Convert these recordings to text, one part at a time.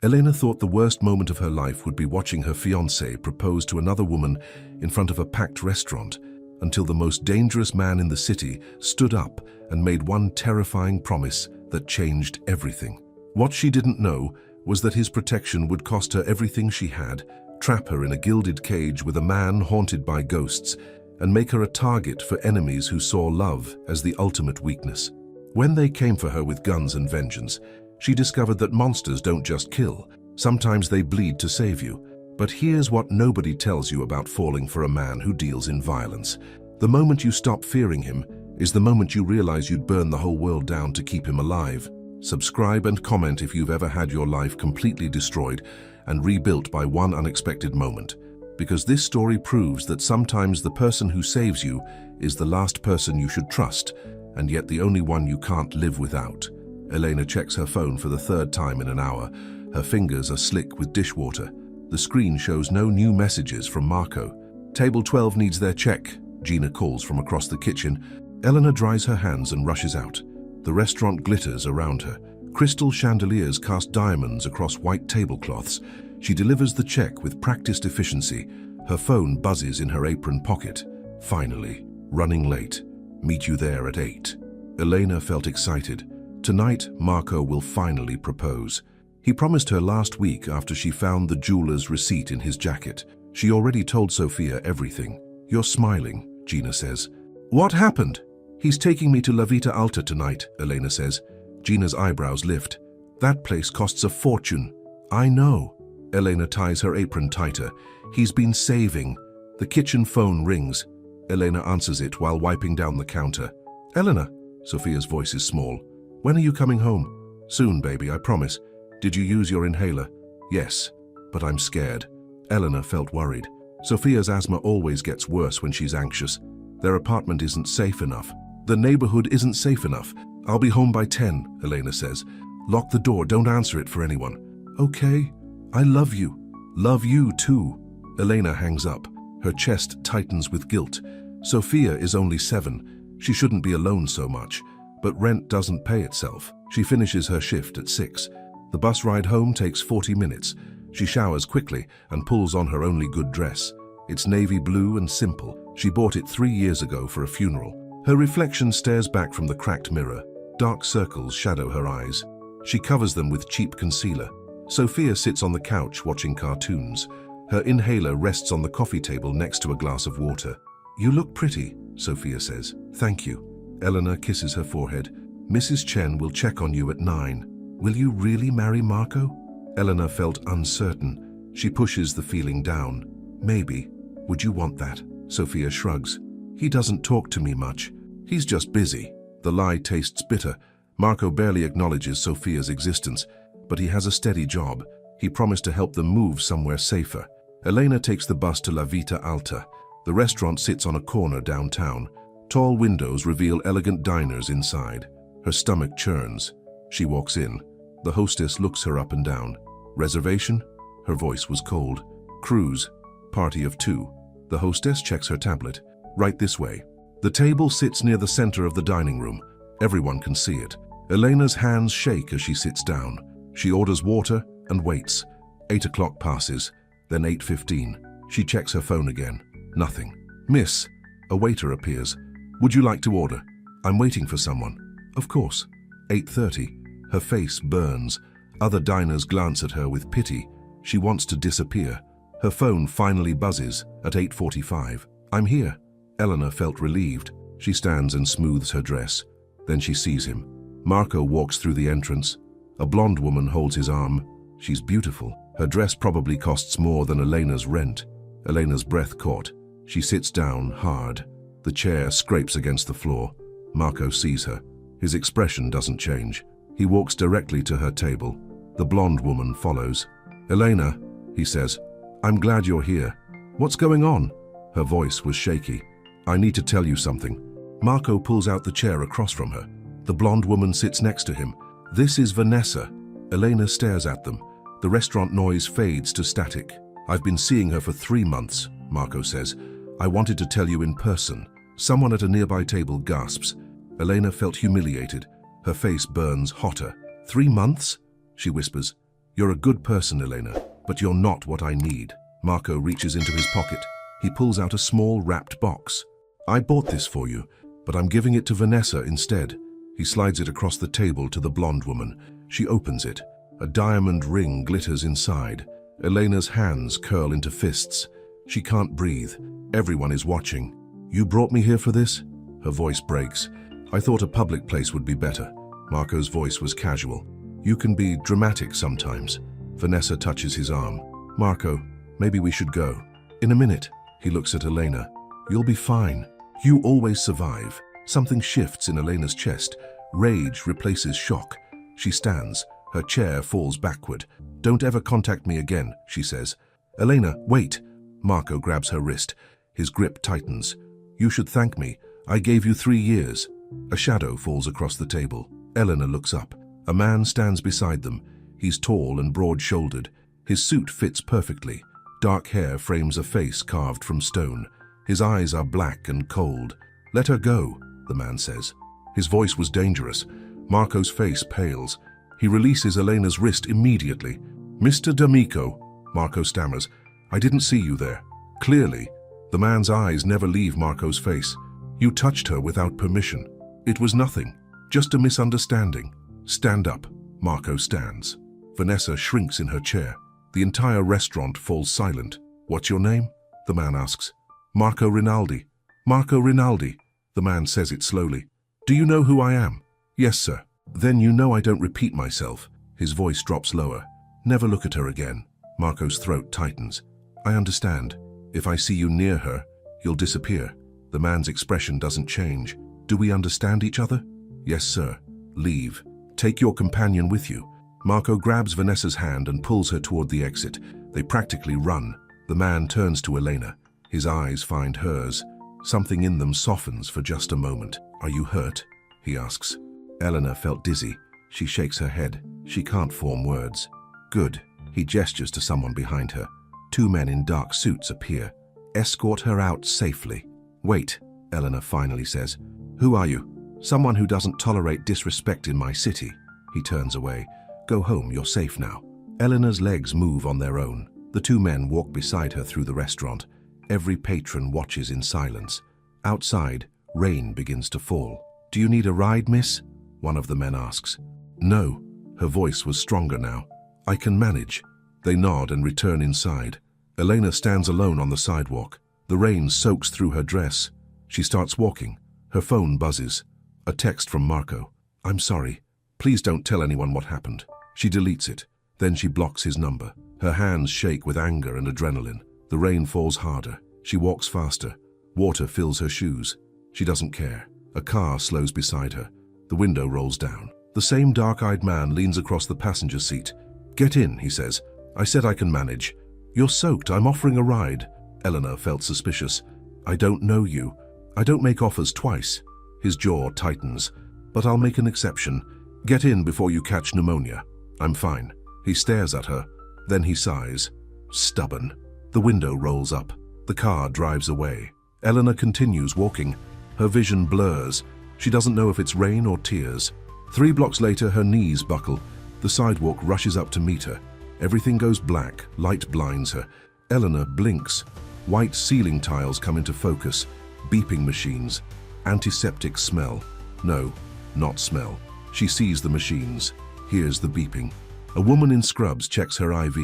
Elena thought the worst moment of her life would be watching her fiancé propose to another woman in front of a packed restaurant, until the most dangerous man in the city stood up and made one terrifying promise that changed everything. What she didn't know was that his protection would cost her everything she had, trap her in a gilded cage with a man haunted by ghosts, and make her a target for enemies who saw love as the ultimate weakness. When they came for her with guns and vengeance, she discovered that monsters don't just kill. Sometimes they bleed to save you. But here's what nobody tells you about falling for a man who deals in violence. The moment you stop fearing him is the moment you realize you'd burn the whole world down to keep him alive. Subscribe and comment if you've ever had your life completely destroyed and rebuilt by one unexpected moment. Because this story proves that sometimes the person who saves you is the last person you should trust, and yet the only one you can't live without. Elena checks her phone for the third time in an hour. Her fingers are slick with dishwater. The screen shows no new messages from Marco. Table 12 needs their check, Gina calls from across the kitchen. Elena dries her hands and rushes out. The restaurant glitters around her. Crystal chandeliers cast diamonds across white tablecloths. She delivers the check with practiced efficiency. Her phone buzzes in her apron pocket. Finally, running late. Meet you there at 8. Elena felt excited. Tonight, Marco will finally propose. He promised her last week after she found the jeweler's receipt in his jacket. She already told Sophia everything. You're smiling, Gina says. What happened? He's taking me to La Vita Alta tonight, Elena says. Gina's eyebrows lift. That place costs a fortune. I know. Elena ties her apron tighter. He's been saving. The kitchen phone rings. Elena answers it while wiping down the counter. Elena, Sophia's voice is small. When are you coming home? Soon, baby, I promise. Did you use your inhaler? Yes, but I'm scared. Elena felt worried. Sophia's asthma always gets worse when she's anxious. Their apartment isn't safe enough. The neighborhood isn't safe enough. I'll be home by 10, Elena says. Lock the door, don't answer it for anyone. Okay, I love you. Love you too. Elena hangs up. Her chest tightens with guilt. Sophia is only 7. She shouldn't be alone so much. But rent doesn't pay itself. She finishes her shift at 6. The bus ride home takes 40 minutes. She showers quickly and pulls on her only good dress. It's navy blue and simple. She bought it 3 years ago for a funeral. Her reflection stares back from the cracked mirror. Dark circles shadow her eyes. She covers them with cheap concealer. Sophia sits on the couch watching cartoons. Her inhaler rests on the coffee table next to a glass of water. You look pretty, Sophia says. Thank you. Eleanor kisses her forehead. Mrs. Chen will check on you at 9. Will you really marry Marco? Eleanor felt uncertain. She pushes the feeling down. Maybe. Would you want that? Sophia shrugs. He doesn't talk to me much. He's just busy. The lie tastes bitter. Marco barely acknowledges Sophia's existence, but he has a steady job. He promised to help them move somewhere safer. Elena takes the bus to La Vita Alta. The restaurant sits on a corner downtown. Tall windows reveal elegant diners inside. Her stomach churns. She walks in. The hostess looks her up and down. Reservation? Her voice was cold. Cruise. Party of 2. The hostess checks her tablet. Right this way. The table sits near the center of the dining room. Everyone can see it. Elena's hands shake as she sits down. She orders water and waits. 8 o'clock passes, then 8:15. She checks her phone again. Nothing. Miss. A waiter appears. Would you like to order? I'm waiting for someone. Of course. 8:30. Her face burns. Other diners glance at her with pity. She wants to disappear. Her phone finally buzzes at 8:45. I'm here. Eleanor felt relieved. She stands and smooths her dress. Then she sees him. Marco walks through the entrance. A blonde woman holds his arm. She's beautiful. Her dress probably costs more than Elena's rent. Elena's breath caught. She sits down hard. The chair scrapes against the floor. Marco sees her. His expression doesn't change. He walks directly to her table. The blonde woman follows. Elena, he says, I'm glad you're here. What's going on? Her voice was shaky. I need to tell you something. Marco pulls out the chair across from her. The blonde woman sits next to him. This is Vanessa. Elena stares at them. The restaurant noise fades to static. I've been seeing her for 3 months, Marco says. I wanted to tell you in person. Someone at a nearby table gasps. Elena felt humiliated. Her face burns hotter. 3 months? She whispers. You're a good person, Elena, but you're not what I need. Marco reaches into his pocket. He pulls out a small wrapped box. I bought this for you, but I'm giving it to Vanessa instead. He slides it across the table to the blonde woman. She opens it. A diamond ring glitters inside. Elena's hands curl into fists. She can't breathe. Everyone is watching. You brought me here for this? Her voice breaks. I thought a public place would be better. Marco's voice was casual. You can be dramatic sometimes. Vanessa touches his arm. Marco, maybe we should go. In a minute. He looks at Elena. You'll be fine. You always survive. Something shifts in Elena's chest. Rage replaces shock. She stands. Her chair falls backward. Don't ever contact me again, she says. Elena, wait. Marco grabs her wrist. His grip tightens. You should thank me. I gave you 3 years. A shadow falls across the table. Elena looks up. A man stands beside them. He's tall and broad-shouldered. His suit fits perfectly. Dark hair frames a face carved from stone. His eyes are black and cold. Let her go, the man says. His voice was dangerous. Marco's face pales. He releases Elena's wrist immediately. Mr. D'Amico, Marco stammers. I didn't see you there. Clearly, the man's eyes never leave Marco's face. You touched her without permission. It was nothing, just a misunderstanding. Stand up. Marco stands. Vanessa shrinks in her chair. The entire restaurant falls silent. What's your name? The man asks. Marco Rinaldi. Marco Rinaldi. The man says it slowly. Do you know who I am? Yes, sir. Then you know I don't repeat myself. His voice drops lower. Never look at her again. Marco's throat tightens. I understand. If I see you near her, you'll disappear. The man's expression doesn't change. Do we understand each other? Yes, sir. Leave. Take your companion with you. Marco grabs Vanessa's hand and pulls her toward the exit. They practically run. The man turns to Elena. His eyes find hers. Something in them softens for just a moment. Are you hurt? He asks. Elena felt dizzy. She shakes her head. She can't form words. Good. He gestures to someone behind her. 2 men in dark suits appear. Escort her out safely. Wait, Elena finally says. Who are you? Someone who doesn't tolerate disrespect in my city. He turns away. Go home, you're safe now. Elena's legs move on their own. The 2 men walk beside her through the restaurant. Every patron watches in silence. Outside, rain begins to fall. Do you need a ride, miss? One of the men asks. No. Her voice was stronger now. I can manage. They nod and return inside. Elena stands alone on the sidewalk. The rain soaks through her dress. She starts walking. Her phone buzzes. A text from Marco. I'm sorry. Please don't tell anyone what happened. She deletes it. Then she blocks his number. Her hands shake with anger and adrenaline. The rain falls harder. She walks faster. Water fills her shoes. She doesn't care. A car slows beside her. The window rolls down. The same dark-eyed man leans across the passenger seat. Get in, he says. I said I can manage. You're soaked. I'm offering a ride. Eleanor felt suspicious. I don't know you. I don't make offers twice. His jaw tightens. But I'll make an exception. Get in before you catch pneumonia. I'm fine. He stares at her. Then he sighs. Stubborn. The window rolls up. The car drives away. Eleanor continues walking. Her vision blurs. She doesn't know if it's rain or tears. 3 blocks later, her knees buckle. The sidewalk rushes up to meet her. Everything goes black. Light blinds her. Eleanor blinks. White ceiling tiles come into focus. Beeping machines. Antiseptic smell. No, not smell. She sees the machines. Hears the beeping. A woman in scrubs checks her IV.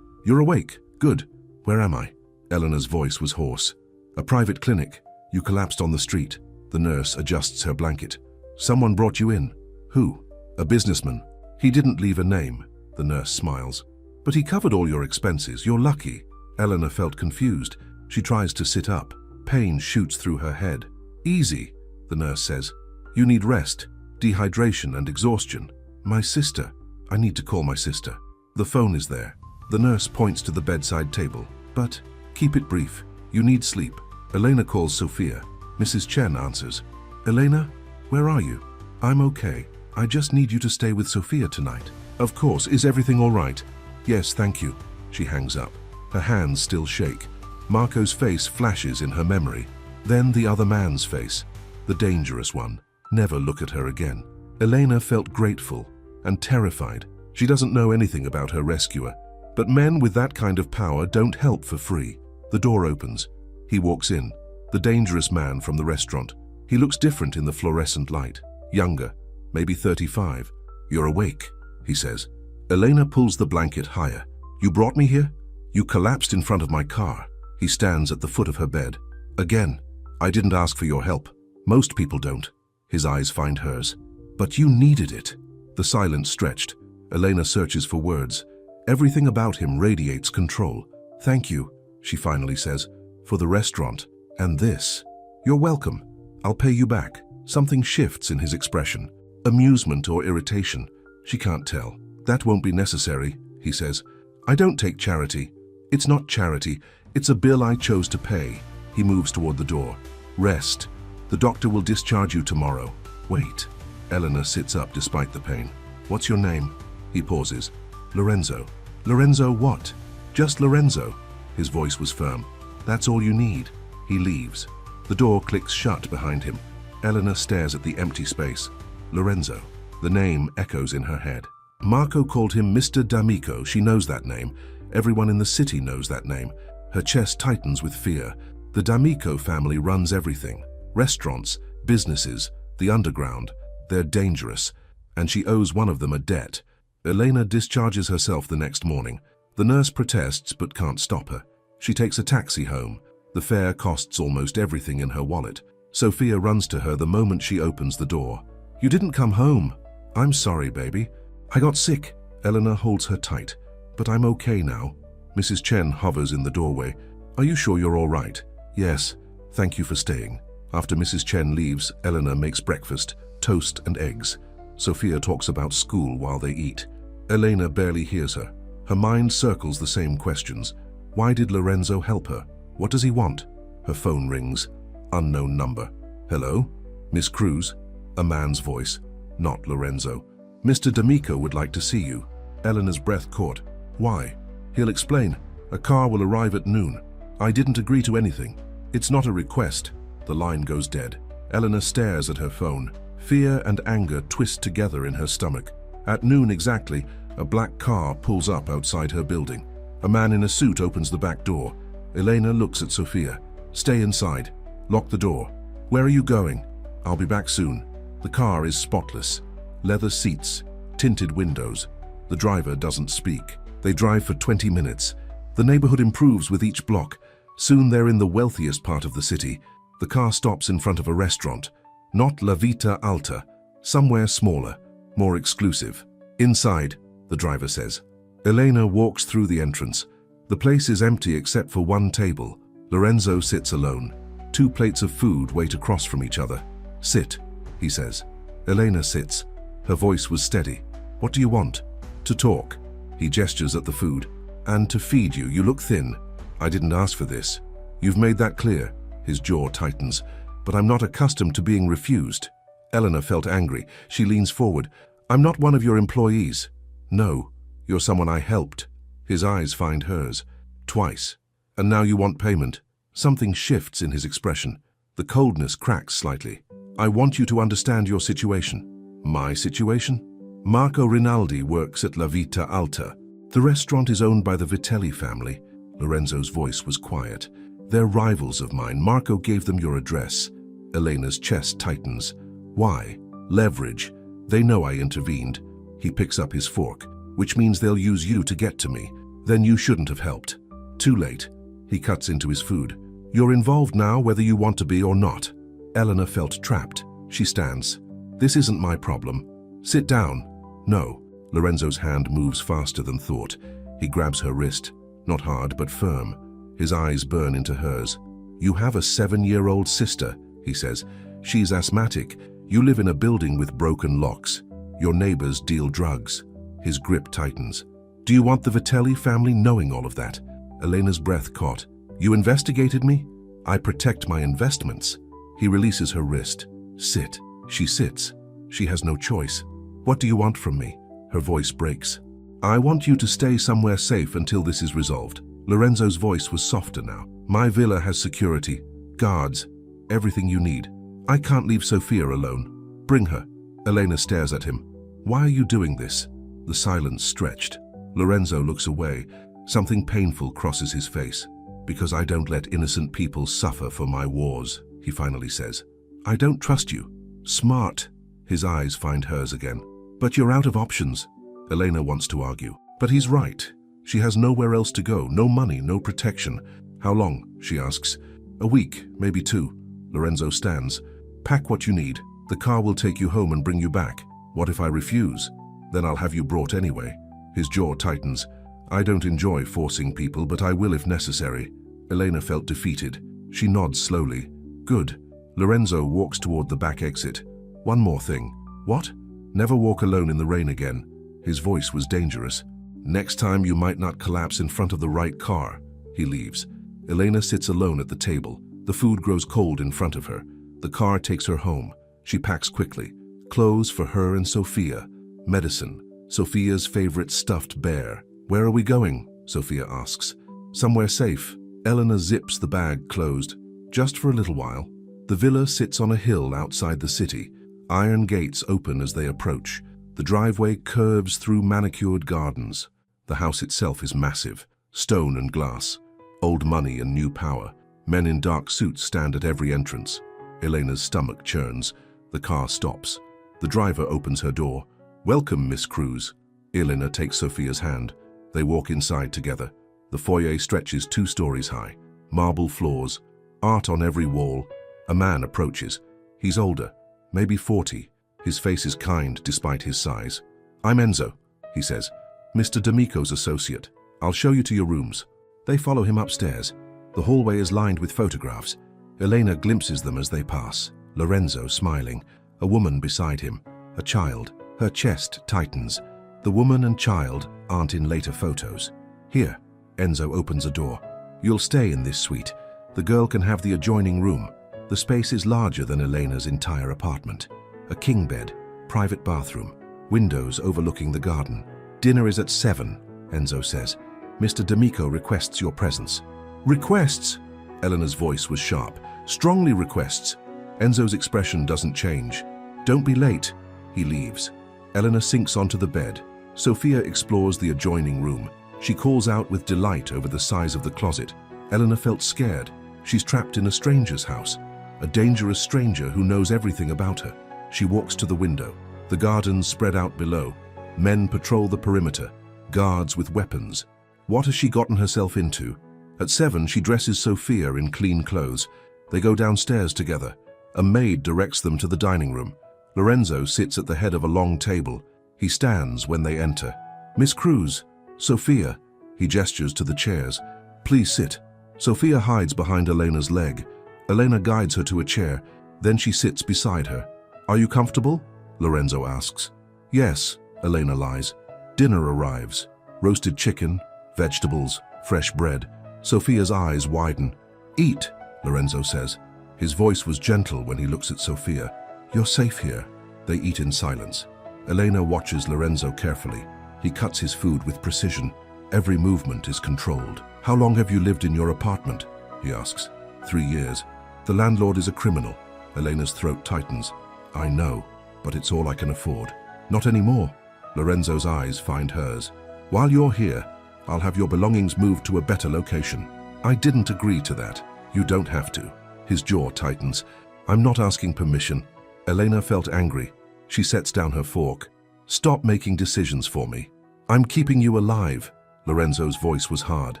You're awake. Good. Where am I? Eleanor's voice was hoarse. A private clinic. You collapsed on the street. The nurse adjusts her blanket. Someone brought you in. Who? A businessman. He didn't leave a name. The nurse smiles. But he covered all your expenses. You're lucky. Eleanor felt confused. She tries to sit up. Pain shoots through her head. Easy, the nurse says. You need rest, dehydration and exhaustion. My sister. I need to call my sister. The phone is there. The nurse points to the bedside table. But keep it brief. You need sleep. Elena calls Sophia. Mrs. Chen answers. Elena, where are you? I'm okay. I just need you to stay with Sophia tonight. Of course. Is everything all right? Yes, thank you. She hangs up. Her hands still shake. Marco's face flashes in her memory. Then the other man's face. The dangerous one. Never look at her again. Elena felt grateful and terrified. She doesn't know anything about her rescuer. But men with that kind of power don't help for free. The door opens. He walks in. The dangerous man from the restaurant. He looks different in the fluorescent light. Younger, maybe 35. "You're awake," he says. Elena pulls the blanket higher. "You brought me here? You collapsed in front of my car." He stands at the foot of her bed. "Again, I didn't ask for your help. Most people don't." His eyes find hers. "But you needed it." The silence stretched. Elena searches for words. Everything about him radiates control. "Thank you," she finally says, "for the restaurant and this." "You're welcome. I'll pay you back." Something shifts in his expression. Amusement or irritation. She can't tell. "That won't be necessary," he says. "I don't take charity." "It's not charity. It's a bill I chose to pay." He moves toward the door. "Rest. The doctor will discharge you tomorrow." "Wait." Elena sits up despite the pain. "What's your name?" He pauses. "Lorenzo." "Lorenzo what?" "Just Lorenzo." His voice was firm. "That's all you need." He leaves. The door clicks shut behind him. Elena stares at the empty space. Lorenzo. The name echoes in her head. Marco called him Mr. D'Amico. She knows that name. Everyone in the city knows that name. Her chest tightens with fear. The D'Amico family runs everything. Restaurants, businesses, the underground. They're dangerous. And she owes one of them a debt. Elena discharges herself the next morning. The nurse protests but can't stop her. She takes a taxi home. The fare costs almost everything in her wallet. Sophia runs to her the moment she opens the door. "You didn't come home." "I'm sorry, baby. I got sick." Elena holds her tight. "But I'm okay now." Mrs. Chen hovers in the doorway. "Are you sure you're all right?" "Yes. Thank you for staying." After Mrs. Chen leaves, Elena makes breakfast, toast and eggs. Sophia talks about school while they eat. Elena barely hears her. Her mind circles the same questions. Why did Lorenzo help her? What does he want? Her phone rings. Unknown number. "Hello? Miss Cruz?" A man's voice. Not Lorenzo. "Mr. D'Amico would like to see you." Elena's breath caught. "Why?" "He'll explain. A car will arrive at noon. I didn't agree to anything. It's not a request." The line goes dead. Elena stares at her phone. Fear and anger twist together in her stomach. At noon exactly, a black car pulls up outside her building. A man in a suit opens the back door. Elena looks at Sophia. "Stay inside. Lock the door." "Where are you going?" "I'll be back soon." The car is spotless. Leather seats, tinted windows. The driver doesn't speak. They drive for 20 minutes. The neighborhood improves with each block. Soon they're in the wealthiest part of the city. The car stops in front of a restaurant. Not La Vita Alta. Somewhere smaller, more exclusive. "Inside," the driver says. Elena walks through the entrance. The place is empty except for one table. Lorenzo sits alone. 2 plates of food wait across from each other. "Sit," he says. Elena sits. Her voice was steady. "What do you want?" "To talk." He gestures at the food. "And to feed you. You look thin." "I didn't ask for this." "You've made that clear." His jaw tightens. "But I'm not accustomed to being refused." Elena felt angry. She leans forward. "I'm not one of your employees." "No, you're someone I helped." His eyes find hers. "Twice. And now you want payment." Something shifts in his expression. The coldness cracks slightly. "I want you to understand your situation." "My situation?" "Marco Rinaldi works at La Vita Alta. The restaurant is owned by the Vitelli family." Lorenzo's voice was quiet. "They're rivals of mine. Marco gave them your address." Elena's chest tightens. "Why?" "Leverage. They know I intervened." He picks up his fork. "Which means they'll use you to get to me. Then you shouldn't have helped." "Too late." He cuts into his food. "You're involved now, whether you want to be or not." Elena felt trapped. She stands. "This isn't my problem." "Sit down." "No." Lorenzo's hand moves faster than thought. He grabs her wrist. Not hard, but firm. His eyes burn into hers. "You have a 7-year-old sister," he says. "She's asthmatic. You live in a building with broken locks. Your neighbors deal drugs." His grip tightens. "Do you want the Vitelli family knowing all of that?" Elena's breath caught. "You investigated me?" "I protect my investments." He releases her wrist. "Sit." She sits. She has no choice. "What do you want from me?" Her voice breaks. "I want you to stay somewhere safe until this is resolved." Lorenzo's voice was softer now. "My villa has security, guards, everything you need. I can't leave Sophia alone." "Bring her." Elena stares at him. "Why are you doing this?" The silence stretched. Lorenzo looks away. Something painful crosses his face. "Because I don't let innocent people suffer for my wars," he finally says. "I don't trust you." "Smart." His eyes find hers again. "But you're out of options." Elena wants to argue. But he's right. She has nowhere else to go, no money, no protection. "How long?" she asks. "A week, maybe 2. Lorenzo stands. "Pack what you need. The car will take you home and bring you back." "What if I refuse?" "Then I'll have you brought anyway." His jaw tightens. "I don't enjoy forcing people, but I will if necessary." Elena felt defeated. She nods slowly. "Good." Lorenzo walks toward the back exit. "One more thing." "What?" "Never walk alone in the rain again." His voice was dangerous. "Next time you might not collapse in front of the right car." He leaves. Elena sits alone at the table. The food grows cold in front of her. The car takes her home. She packs quickly. Clothes for her and Sophia. Medicine. Sophia's favorite stuffed bear. "Where are we going?" Sophia asks. "Somewhere safe." Elena zips the bag closed. "Just for a little while." The villa sits on a hill outside the city. Iron gates open as they approach. The driveway curves through manicured gardens. The house itself is massive. Stone and glass. Old money and new power. Men in dark suits stand at every entrance. Elena's stomach churns. The car stops. The driver opens her door. "Welcome, Miss Cruz." Elena takes Sophia's hand. They walk inside together. The foyer stretches 2 stories high. Marble floors. Art on every wall. A man approaches. He's older, maybe 40. His face is kind despite his size. "I'm Enzo," he says. "Mr. D'Amico's associate. I'll show you to your rooms." They follow him upstairs. The hallway is lined with photographs. Elena glimpses them as they pass. Lorenzo smiling. A woman beside him. A child. Her chest tightens. The woman and child aren't in later photos. "Here." Enzo opens a door. "You'll stay in this suite. The girl can have the adjoining room." The space is larger than Elena's entire apartment. A king bed, private bathroom, windows overlooking the garden. "Dinner is at 7, Enzo says. "Mr. D'Amico requests your presence." "Requests?" Elena's voice was sharp. "Strongly requests." Enzo's expression doesn't change. "Don't be late." He leaves. Elena sinks onto the bed. Sophia explores the adjoining room. She calls out with delight over the size of the closet. Elena felt scared. She's trapped in a stranger's house. A dangerous stranger who knows everything about her. She walks to the window. The gardens spread out below. Men patrol the perimeter. Guards with weapons. What has she gotten herself into? At 7, she dresses Sophia in clean clothes. They go downstairs together. A maid directs them to the dining room. Lorenzo sits at the head of a long table. He stands when they enter. "Miss Cruz." "Sophia." He gestures to the chairs. "Please sit." Sophia hides behind Elena's leg. Elena guides her to a chair. Then she sits beside her. "Are you comfortable?" Lorenzo asks. "Yes," Elena lies. Dinner arrives. Roasted chicken, vegetables, fresh bread. Sophia's eyes widen. "Eat," Lorenzo says. His voice was gentle when he looks at Sophia. "You're safe here." They eat in silence. Elena watches Lorenzo carefully. He cuts his food with precision. Every movement is controlled. "How long have you lived in your apartment?" he asks. 3 years. "The landlord is a criminal." Elena's throat tightens. "I know, but it's all I can afford." "Not anymore." Lorenzo's eyes find hers. "While you're here, I'll have your belongings moved to a better location." "I didn't agree to that." "You don't have to." His jaw tightens. "I'm not asking permission." Elena felt angry. She sets down her fork. "Stop making decisions for me." "I'm keeping you alive." Lorenzo's voice was hard.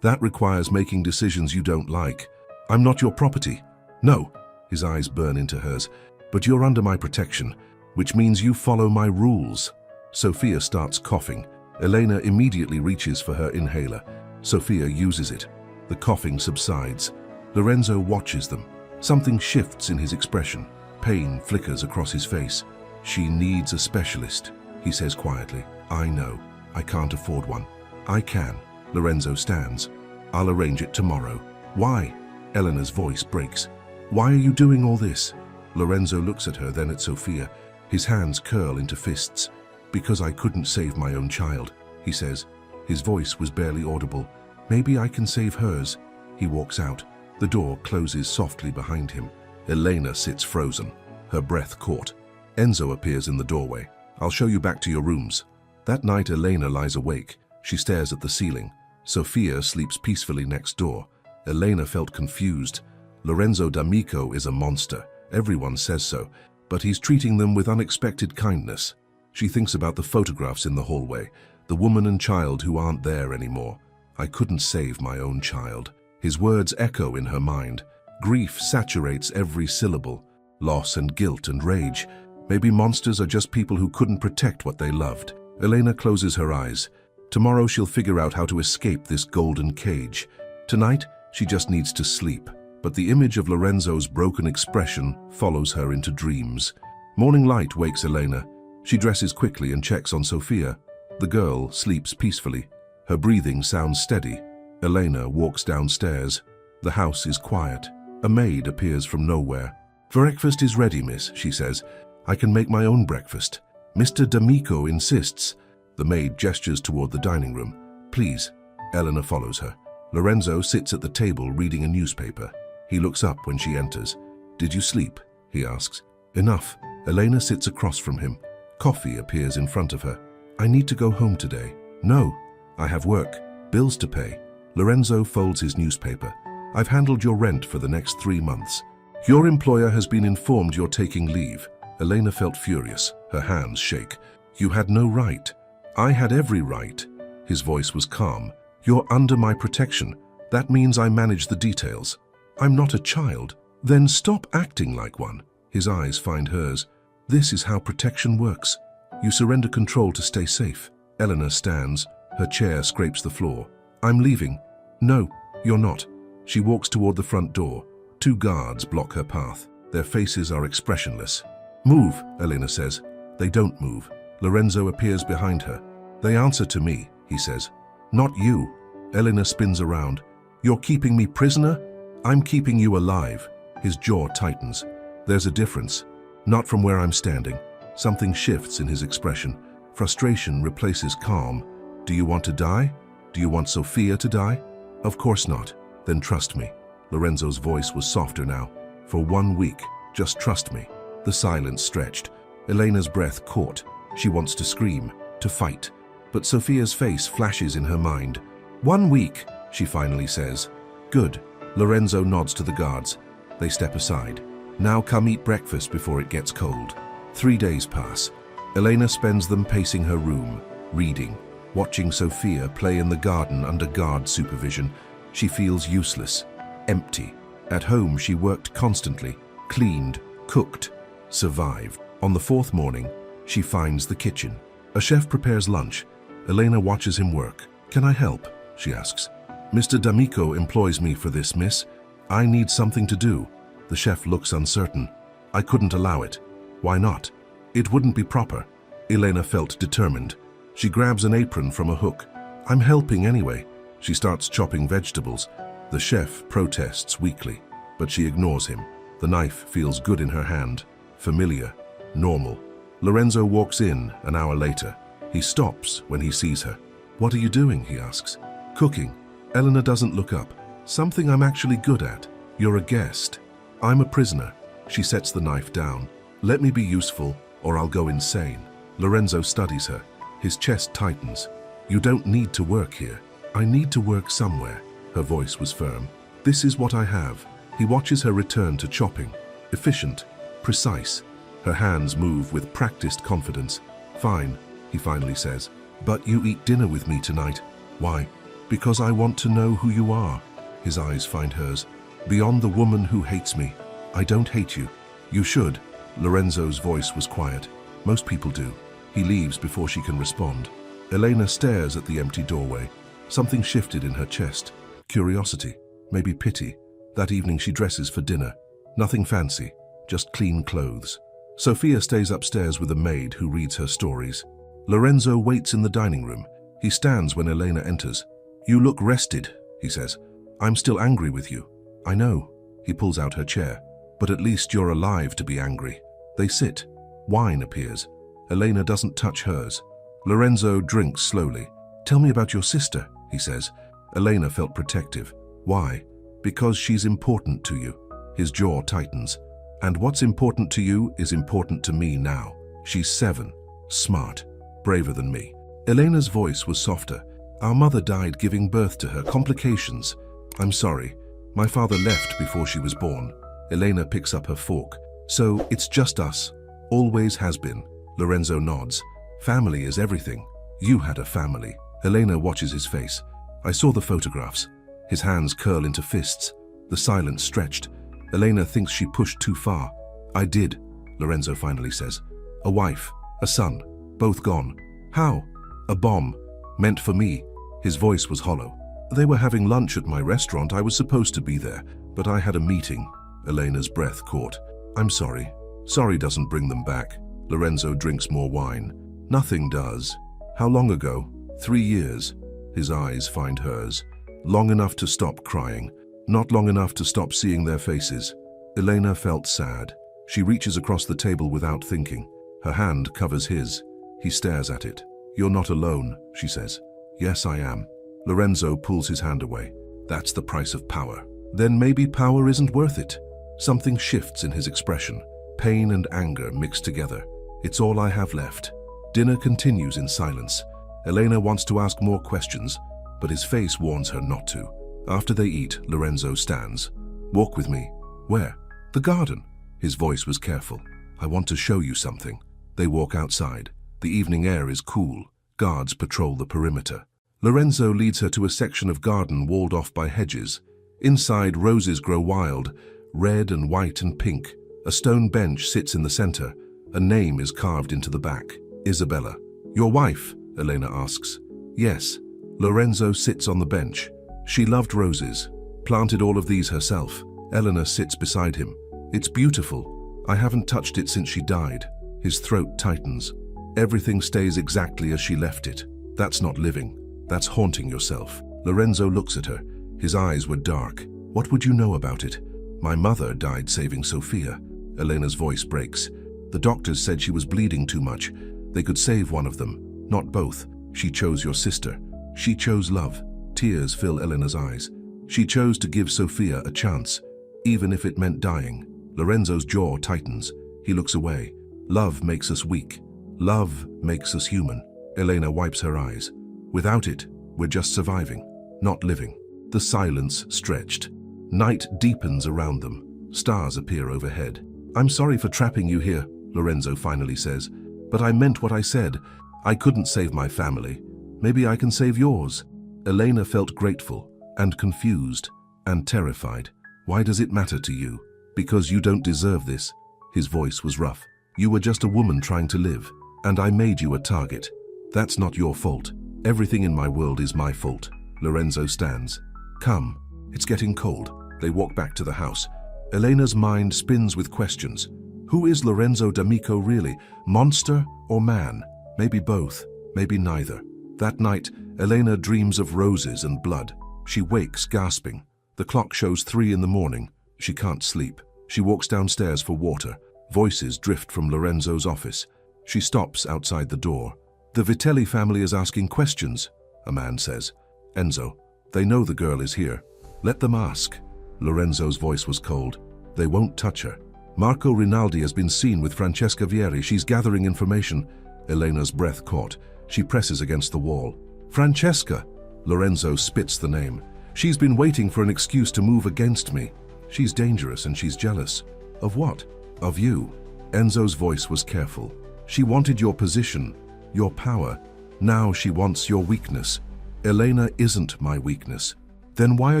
"That requires making decisions you don't like." "I'm not your property." "No." His eyes burn into hers. "But you're under my protection, which means you follow my rules." Sophia starts coughing. Elena immediately reaches for her inhaler. Sophia uses it. The coughing subsides. Lorenzo watches them. Something shifts in his expression. Pain flickers across his face. "She needs a specialist," he says quietly. "I know. I can't afford one." "I can." Lorenzo stands. "I'll arrange it tomorrow." "Why?" Elena's voice breaks. "Why are you doing all this?" Lorenzo looks at her, then at Sophia. His hands curl into fists. "Because I couldn't save my own child," he says. His voice was barely audible. "Maybe I can save hers." He walks out. The door closes softly behind him. Elena sits frozen, her breath caught. Enzo appears in the doorway. "I'll show you back to your rooms." That night, Elena lies awake. She stares at the ceiling. Sofia sleeps peacefully next door. Elena felt confused. Lorenzo D'Amico is a monster. Everyone says so, but he's treating them with unexpected kindness. She thinks about the photographs in the hallway, the woman and child who aren't there anymore. I couldn't save my own child. His words echo in her mind. Grief saturates every syllable. Loss and guilt and rage. Maybe monsters are just people who couldn't protect what they loved. Elena closes her eyes. Tomorrow she'll figure out how to escape this golden cage. Tonight, she just needs to sleep. But the image of Lorenzo's broken expression follows her into dreams. Morning light wakes Elena. She dresses quickly and checks on Sofia. The girl sleeps peacefully. Her breathing sounds steady. Elena walks downstairs. The house is quiet. A maid appears from nowhere. "Breakfast is ready, miss," she says. "I can make my own breakfast. Mr. D'Amico insists." The maid gestures toward the dining room. "Please." Elena follows her. Lorenzo sits at the table reading a newspaper. He looks up when she enters. "Did you sleep?" he asks. "Enough." Elena sits across from him. Coffee appears in front of her. "I need to go home today." "No, I have work, bills to pay." Lorenzo folds his newspaper. "I've handled your rent for the next 3 months. Your employer has been informed you're taking leave." Elena felt furious. Her hands shake. "You had no right." "I had every right." His voice was calm. "You're under my protection. That means I manage the details." "I'm not a child." "Then stop acting like one." His eyes find hers. "This is how protection works. You surrender control to stay safe." Elena stands. Her chair scrapes the floor. "I'm leaving." "No, you're not." She walks toward the front door. 2 guards block her path. Their faces are expressionless. "Move," Elena says. They don't move. Lorenzo appears behind her. "They answer to me," he says. "Not you." Elena spins around. "You're keeping me prisoner?" "I'm keeping you alive." His jaw tightens. "There's a difference. Not from where I'm standing." Something shifts in his expression. Frustration replaces calm. "Do you want to die? Do you want Sofia to die?" "Of course not." "Then trust me." Lorenzo's voice was softer now. "For 1 week, just trust me." The silence stretched. Elena's breath caught. She wants to scream, to fight. But Sofia's face flashes in her mind. 1 week, she finally says. "Good." Lorenzo nods to the guards. They step aside. "Now come eat breakfast before it gets cold." 3 days pass. Elena spends them pacing her room, reading, watching Sofia play in the garden under guard supervision. She feels useless, empty. At home, she worked constantly, cleaned, cooked, survived. On the 4th morning, she finds the kitchen. A chef prepares lunch. Elena watches him work. "Can I help?" she asks. "Mr. D'Amico employs me for this, miss. I need something to do." The chef looks uncertain. "I couldn't allow it." "Why not?" "It wouldn't be proper." Elena felt determined. She grabs an apron from a hook. "I'm helping anyway." She starts chopping vegetables. The chef protests weakly, but she ignores him. The knife feels good in her hand. Familiar. Normal. Lorenzo walks in an hour later. He stops when he sees her. "What are you doing?" he asks. "Cooking." Elena doesn't look up. "Something I'm actually good at." "You're a guest." "I'm a prisoner." She sets the knife down. "Let me be useful, or I'll go insane." Lorenzo studies her. His chest tightens. "You don't need to work here." "I need to work somewhere." Her voice was firm. "This is what I have." He watches her return to chopping. Efficient, precise. Her hands move with practiced confidence. "Fine," he finally says. "But you eat dinner with me tonight." "Why?" "Because I want to know who you are." His eyes find hers. "Beyond the woman who hates me. I don't hate you." "You should." Lorenzo's voice was quiet. "Most people do." He leaves before she can respond. Elena stares at the empty doorway. Something shifted in her chest. Curiosity, maybe pity. That evening she dresses for dinner. Nothing fancy, just clean clothes. Sofia stays upstairs with a maid who reads her stories. Lorenzo waits in the dining room. He stands when Elena enters. "You look rested," he says. "I'm still angry with you." "I know." He pulls out her chair. "But at least you're alive to be angry." They sit. Wine appears. Elena doesn't touch hers. Lorenzo drinks slowly. "Tell me about your sister," he says. Elena felt protective. "Why?" "Because she's important to you." His jaw tightens. "And what's important to you is important to me now. She's 7, smart, braver than me." Elena's voice was softer. Our mother died giving birth to her. Complications. I'm sorry. My father left before she was born. Elena picks up her fork. So it's just us. Always has been. Lorenzo nods. Family is everything. You had a family. Elena watches his face. I saw the photographs. His hands curl into fists. The silence stretched. Elena thinks she pushed too far. I did, Lorenzo finally says. A wife, a son, both gone. How? A bomb. Meant for me. His voice was hollow. They were having lunch at my restaurant. I was supposed to be there, but I had a meeting. Elena's breath caught. I'm sorry. Sorry doesn't bring them back. Lorenzo drinks more wine. Nothing does. How long ago? 3 years. His eyes find hers. Long enough to stop crying. Not long enough to stop seeing their faces. Elena felt sad. She reaches across the table without thinking. Her hand covers his. He stares at it. You're not alone, she says. Yes, I am. Lorenzo pulls his hand away. That's the price of power. Then maybe power isn't worth it. Something shifts in his expression. Pain and anger mixed together. It's all I have left. Dinner continues in silence. Elena wants to ask more questions, but his face warns her not to. After they eat, Lorenzo stands. Walk with me. Where? The garden. His voice was careful. I want to show you something. They walk outside. The evening air is cool. Guards patrol the perimeter. Lorenzo leads her to a section of garden walled off by hedges. Inside, roses grow wild, red and white and pink. A stone bench sits in the center. A name is carved into the back. Isabella. Your wife? Elena asks. Yes. Lorenzo sits on the bench. She loved roses. Planted all of these herself. Eleanor sits beside him. It's beautiful. I haven't touched it since she died. His throat tightens. Everything stays exactly as she left it. That's not living. That's haunting yourself. Lorenzo looks at her. His eyes were dark. What would you know about it? My mother died saving Sophia. Elena's voice breaks. The doctors said she was bleeding too much. They could save one of them, not both. She chose your sister. She chose love. Tears fill Elena's eyes. She chose to give Sophia a chance, even if it meant dying. Lorenzo's jaw tightens. He looks away. Love makes us weak. Love makes us human. Elena wipes her eyes. Without it, we're just surviving, not living. The silence stretched. Night deepens around them. Stars appear overhead. I'm sorry for trapping you here, Lorenzo finally says, but I meant what I said. I couldn't save my family. Maybe I can save yours. Elena felt grateful and confused and terrified. Why does it matter to you? Because you don't deserve this. His voice was rough. You were just a woman trying to live, and I made you a target. That's not your fault. Everything in my world is my fault. Lorenzo stands. Come. It's getting cold. They walk back to the house. Elena's mind spins with questions. Who is Lorenzo D'Amico really? Monster or man? Maybe both, maybe neither. That night, Elena dreams of roses and blood. She wakes gasping. The clock shows 3 in the morning. She can't sleep. She walks downstairs for water. Voices drift from Lorenzo's office. She stops outside the door. The Vitelli family is asking questions, a man says. Enzo, they know the girl is here. Let them ask. Lorenzo's voice was cold. They won't touch her. Marco Rinaldi has been seen with Francesca Vieri. She's gathering information. Elena's breath caught. She presses against the wall. Francesca! Lorenzo spits the name. She's been waiting for an excuse to move against me. She's dangerous and she's jealous. Of what? Of you. Enzo's voice was careful. She wanted your position, your power. Now she wants your weakness. Elena isn't my weakness. Then why are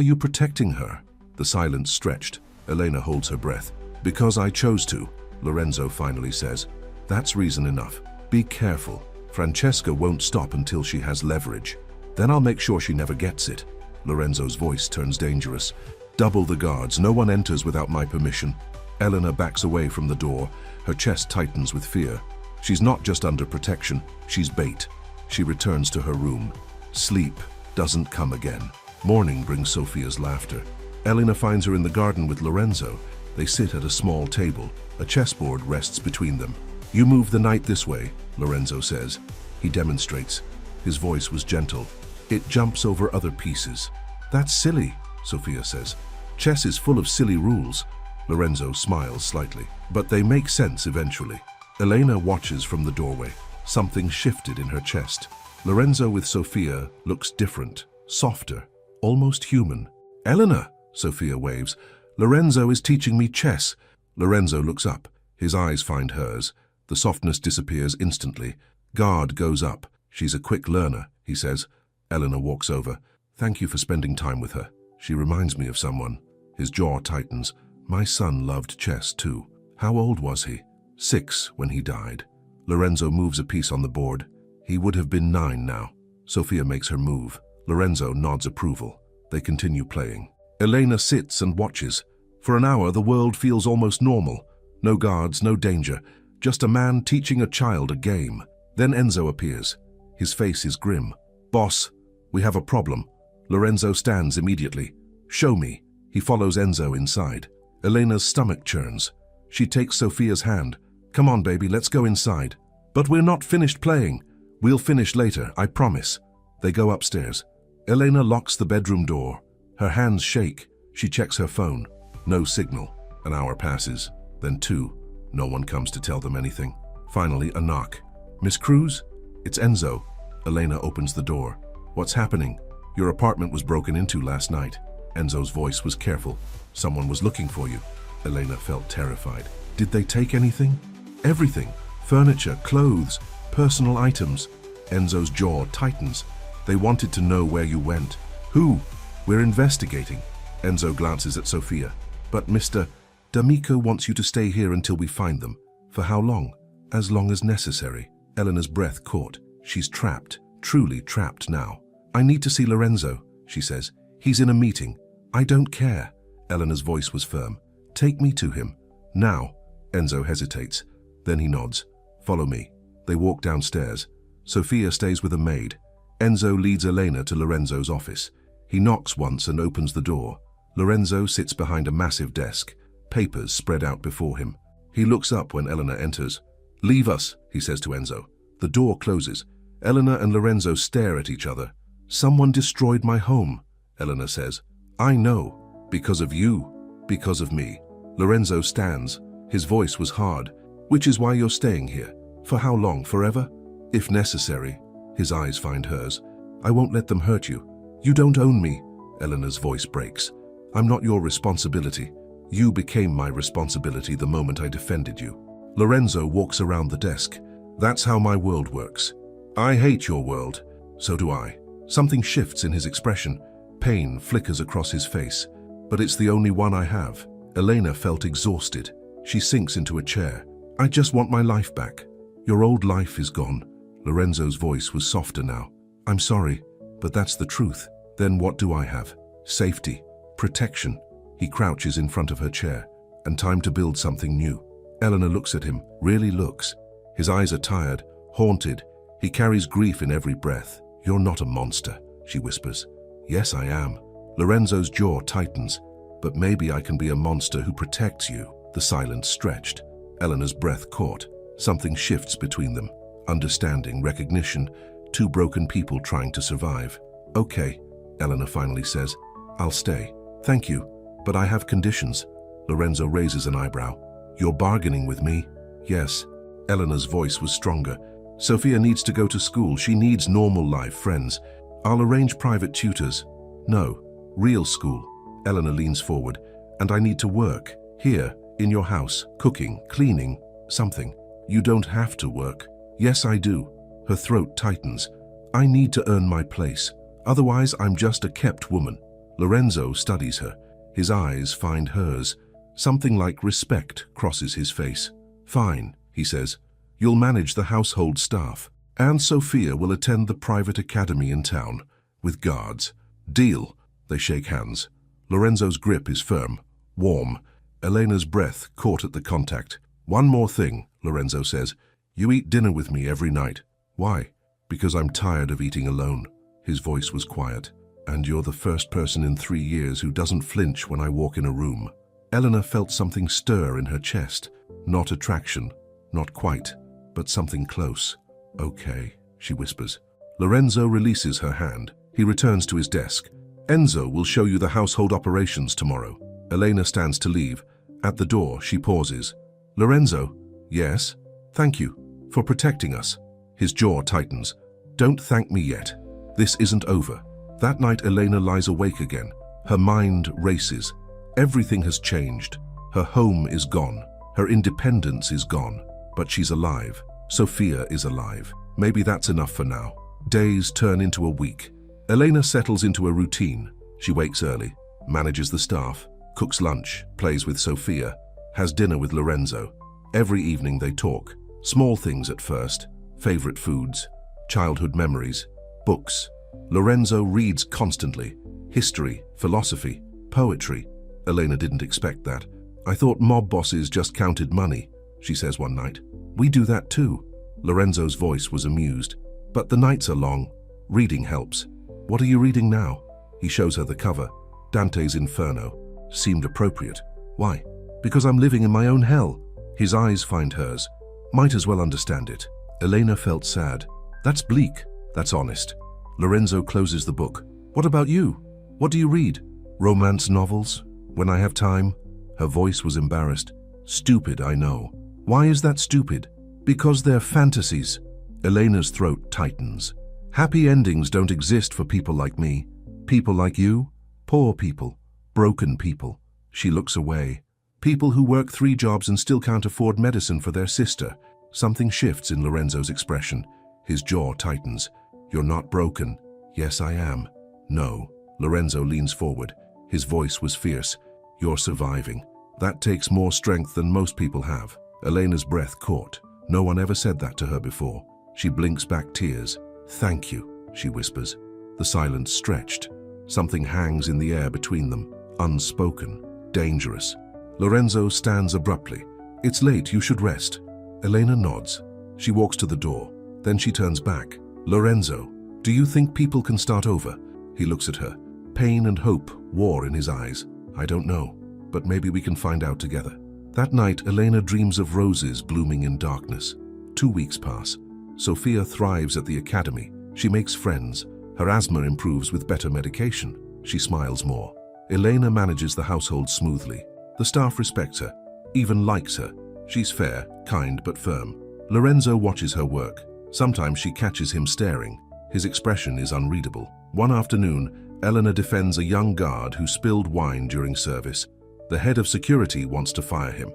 you protecting her? The silence stretched. Elena holds her breath. Because I chose to, Lorenzo finally says. That's reason enough. Be careful. Francesca won't stop until she has leverage. Then I'll make sure she never gets it. Lorenzo's voice turns dangerous. Double the guards. No one enters without my permission. Elena backs away from the door. Her chest tightens with fear. She's not just under protection, she's bait. She returns to her room. Sleep doesn't come again. Morning brings Sophia's laughter. Elena finds her in the garden with Lorenzo. They sit at a small table. A chessboard rests between them. You move the knight this way, Lorenzo says. He demonstrates. His voice was gentle. It jumps over other pieces. That's silly, Sophia says. Chess is full of silly rules. Lorenzo smiles slightly. But they make sense eventually. Elena watches from the doorway. Something shifted in her chest. Lorenzo with Sophia looks different, softer, almost human. Elena, Sophia waves. Lorenzo is teaching me chess. Lorenzo looks up. His eyes find hers. The softness disappears instantly. Guard goes up. She's a quick learner, he says. Elena walks over. Thank you for spending time with her. She reminds me of someone. His jaw tightens. My son loved chess too. How old was he? 6 when he died. Lorenzo moves a piece on the board. He would have been 9 now. Sophia makes her move. Lorenzo nods approval. They continue playing. Elena sits and watches. For an hour, the world feels almost normal. No guards, no danger. Just a man teaching a child a game. Then Enzo appears. His face is grim. Boss, we have a problem. Lorenzo stands immediately. Show me. He follows Enzo inside. Elena's stomach churns. She takes Sophia's hand. Come on, baby, let's go inside. But we're not finished playing. We'll finish later, I promise. They go upstairs. Elena locks the bedroom door. Her hands shake. She checks her phone. No signal. An hour passes. Then 2. No one comes to tell them anything. Finally, a knock. Miss Cruz? It's Enzo. Elena opens the door. What's happening? Your apartment was broken into last night. Enzo's voice was careful. Someone was looking for you. Elena felt terrified. Did they take anything? Everything. Furniture, clothes, personal items. Enzo's jaw tightens. They wanted to know where you went. Who? We're investigating. Enzo glances at Sophia. But Mr. D'Amico wants you to stay here until we find them. For how long? As long as necessary. Elena's breath caught. She's trapped. Truly trapped now. I need to see Lorenzo, she says. He's in a meeting. I don't care. Elena's voice was firm. Take me to him. Now. Enzo hesitates. Then he nods. Follow me. They walk downstairs. Sophia stays with a maid. Enzo leads Elena to Lorenzo's office. He knocks once and opens the door. Lorenzo sits behind a massive desk, papers spread out before him. He looks up when Elena enters. Leave us, he says to Enzo. The door closes. Elena and Lorenzo stare at each other. Someone destroyed my home, Elena says. I know. Because of you. Because of me. Lorenzo stands. His voice was hard. Which is why you're staying here. For how long? Forever? If necessary. His eyes find hers. I won't let them hurt you. You don't own me. Elena's voice breaks. I'm not your responsibility. You became my responsibility the moment I defended you. Lorenzo walks around the desk. That's how my world works. I hate your world. So do I. Something shifts in his expression. Pain flickers across his face. But it's the only one I have. Elena felt exhausted. She sinks into a chair. I just want my life back. Your old life is gone. Lorenzo's voice was softer now. I'm sorry, but that's the truth. Then what do I have? Safety. Protection. He crouches in front of her chair. And time to build something new. Elena looks at him, really looks. His eyes are tired, haunted. He carries grief in every breath. You're not a monster, she whispers. Yes, I am. Lorenzo's jaw tightens. But maybe I can be a monster who protects you. The silence stretched. Elena's breath caught. Something shifts between them. Understanding, recognition. 2 broken people trying to survive. Okay, Elena finally says. I'll stay. Thank you, but I have conditions. Lorenzo raises an eyebrow. You're bargaining with me? Yes. Elena's voice was stronger. Sophia needs to go to school. She needs normal life, friends. I'll arrange private tutors. No, real school. Elena leans forward. And I need to work. Here, in your house, cooking, cleaning, something. You don't have to work. Yes, I do. Her throat tightens. I need to earn my place. Otherwise, I'm just a kept woman. Lorenzo studies her. His eyes find hers. Something like respect crosses his face. Fine, he says. You'll manage the household staff. And Sophia will attend the private academy in town. With guards. Deal. They shake hands. Lorenzo's grip is firm. Warm. Elena's breath caught at the contact. One more thing, Lorenzo says. You eat dinner with me every night. Why? Because I'm tired of eating alone. His voice was quiet. And you're the first person in 3 years who doesn't flinch when I walk in a room. Elena felt something stir in her chest. Not attraction. Not quite. But something close. Okay, she whispers. Lorenzo releases her hand. He returns to his desk. Enzo will show you the household operations tomorrow. Elena stands to leave. At the door, she pauses. Lorenzo? Yes? Thank you. For protecting us. His jaw tightens. Don't thank me yet. This isn't over. That night, Elena lies awake again. Her mind races. Everything has changed. Her home is gone. Her independence is gone. But she's alive. Sofia is alive. Maybe that's enough for now. Days turn into a week. Elena settles into a routine. She wakes early, manages the staff, cooks lunch, plays with Sofia, has dinner with Lorenzo. Every evening they talk. Small things at first. Favorite foods, childhood memories, books. Lorenzo reads constantly. History, philosophy, poetry. Elena didn't expect that. I thought mob bosses just counted money, she says one night. We do that too. Lorenzo's voice was amused. But the nights are long. Reading helps. What are you reading now? He shows her the cover. Dante's Inferno. Seemed appropriate. Why? Because I'm living in my own hell. His eyes find hers. Might as well understand it. Elena felt sad. That's bleak. That's honest. Lorenzo closes the book. What about you? What do you read? Romance novels? When I have time? Her voice was embarrassed. Stupid, I know. Why is that stupid? Because they're fantasies. Elena's throat tightens. Happy endings don't exist for people like me. People like you? Poor people. Broken people. She looks away. People who work 3 jobs and still can't afford medicine for their sister. Something shifts in Lorenzo's expression. His jaw tightens. You're not broken. Yes, I am. No. Lorenzo leans forward. His voice was fierce. You're surviving. That takes more strength than most people have. Elena's breath caught. No one ever said that to her before. She blinks back tears. Thank you, she whispers. The silence stretched. Something hangs in the air between them. Unspoken. Dangerous. Lorenzo stands abruptly. It's late, you should rest. Elena nods. She walks to the door. Then she turns back. Lorenzo, do you think people can start over? He looks at her. Pain and hope war in his eyes. I don't know, but maybe we can find out together. That night, Elena dreams of roses blooming in darkness. 2 weeks pass. Sofia thrives at the academy. She makes friends. Her asthma improves with better medication. She smiles more. Elena manages the household smoothly. The staff respects her, even likes her. She's fair, kind, but firm. Lorenzo watches her work. Sometimes she catches him staring. His expression is unreadable. One afternoon, Elena defends a young guard who spilled wine during service. The head of security wants to fire him.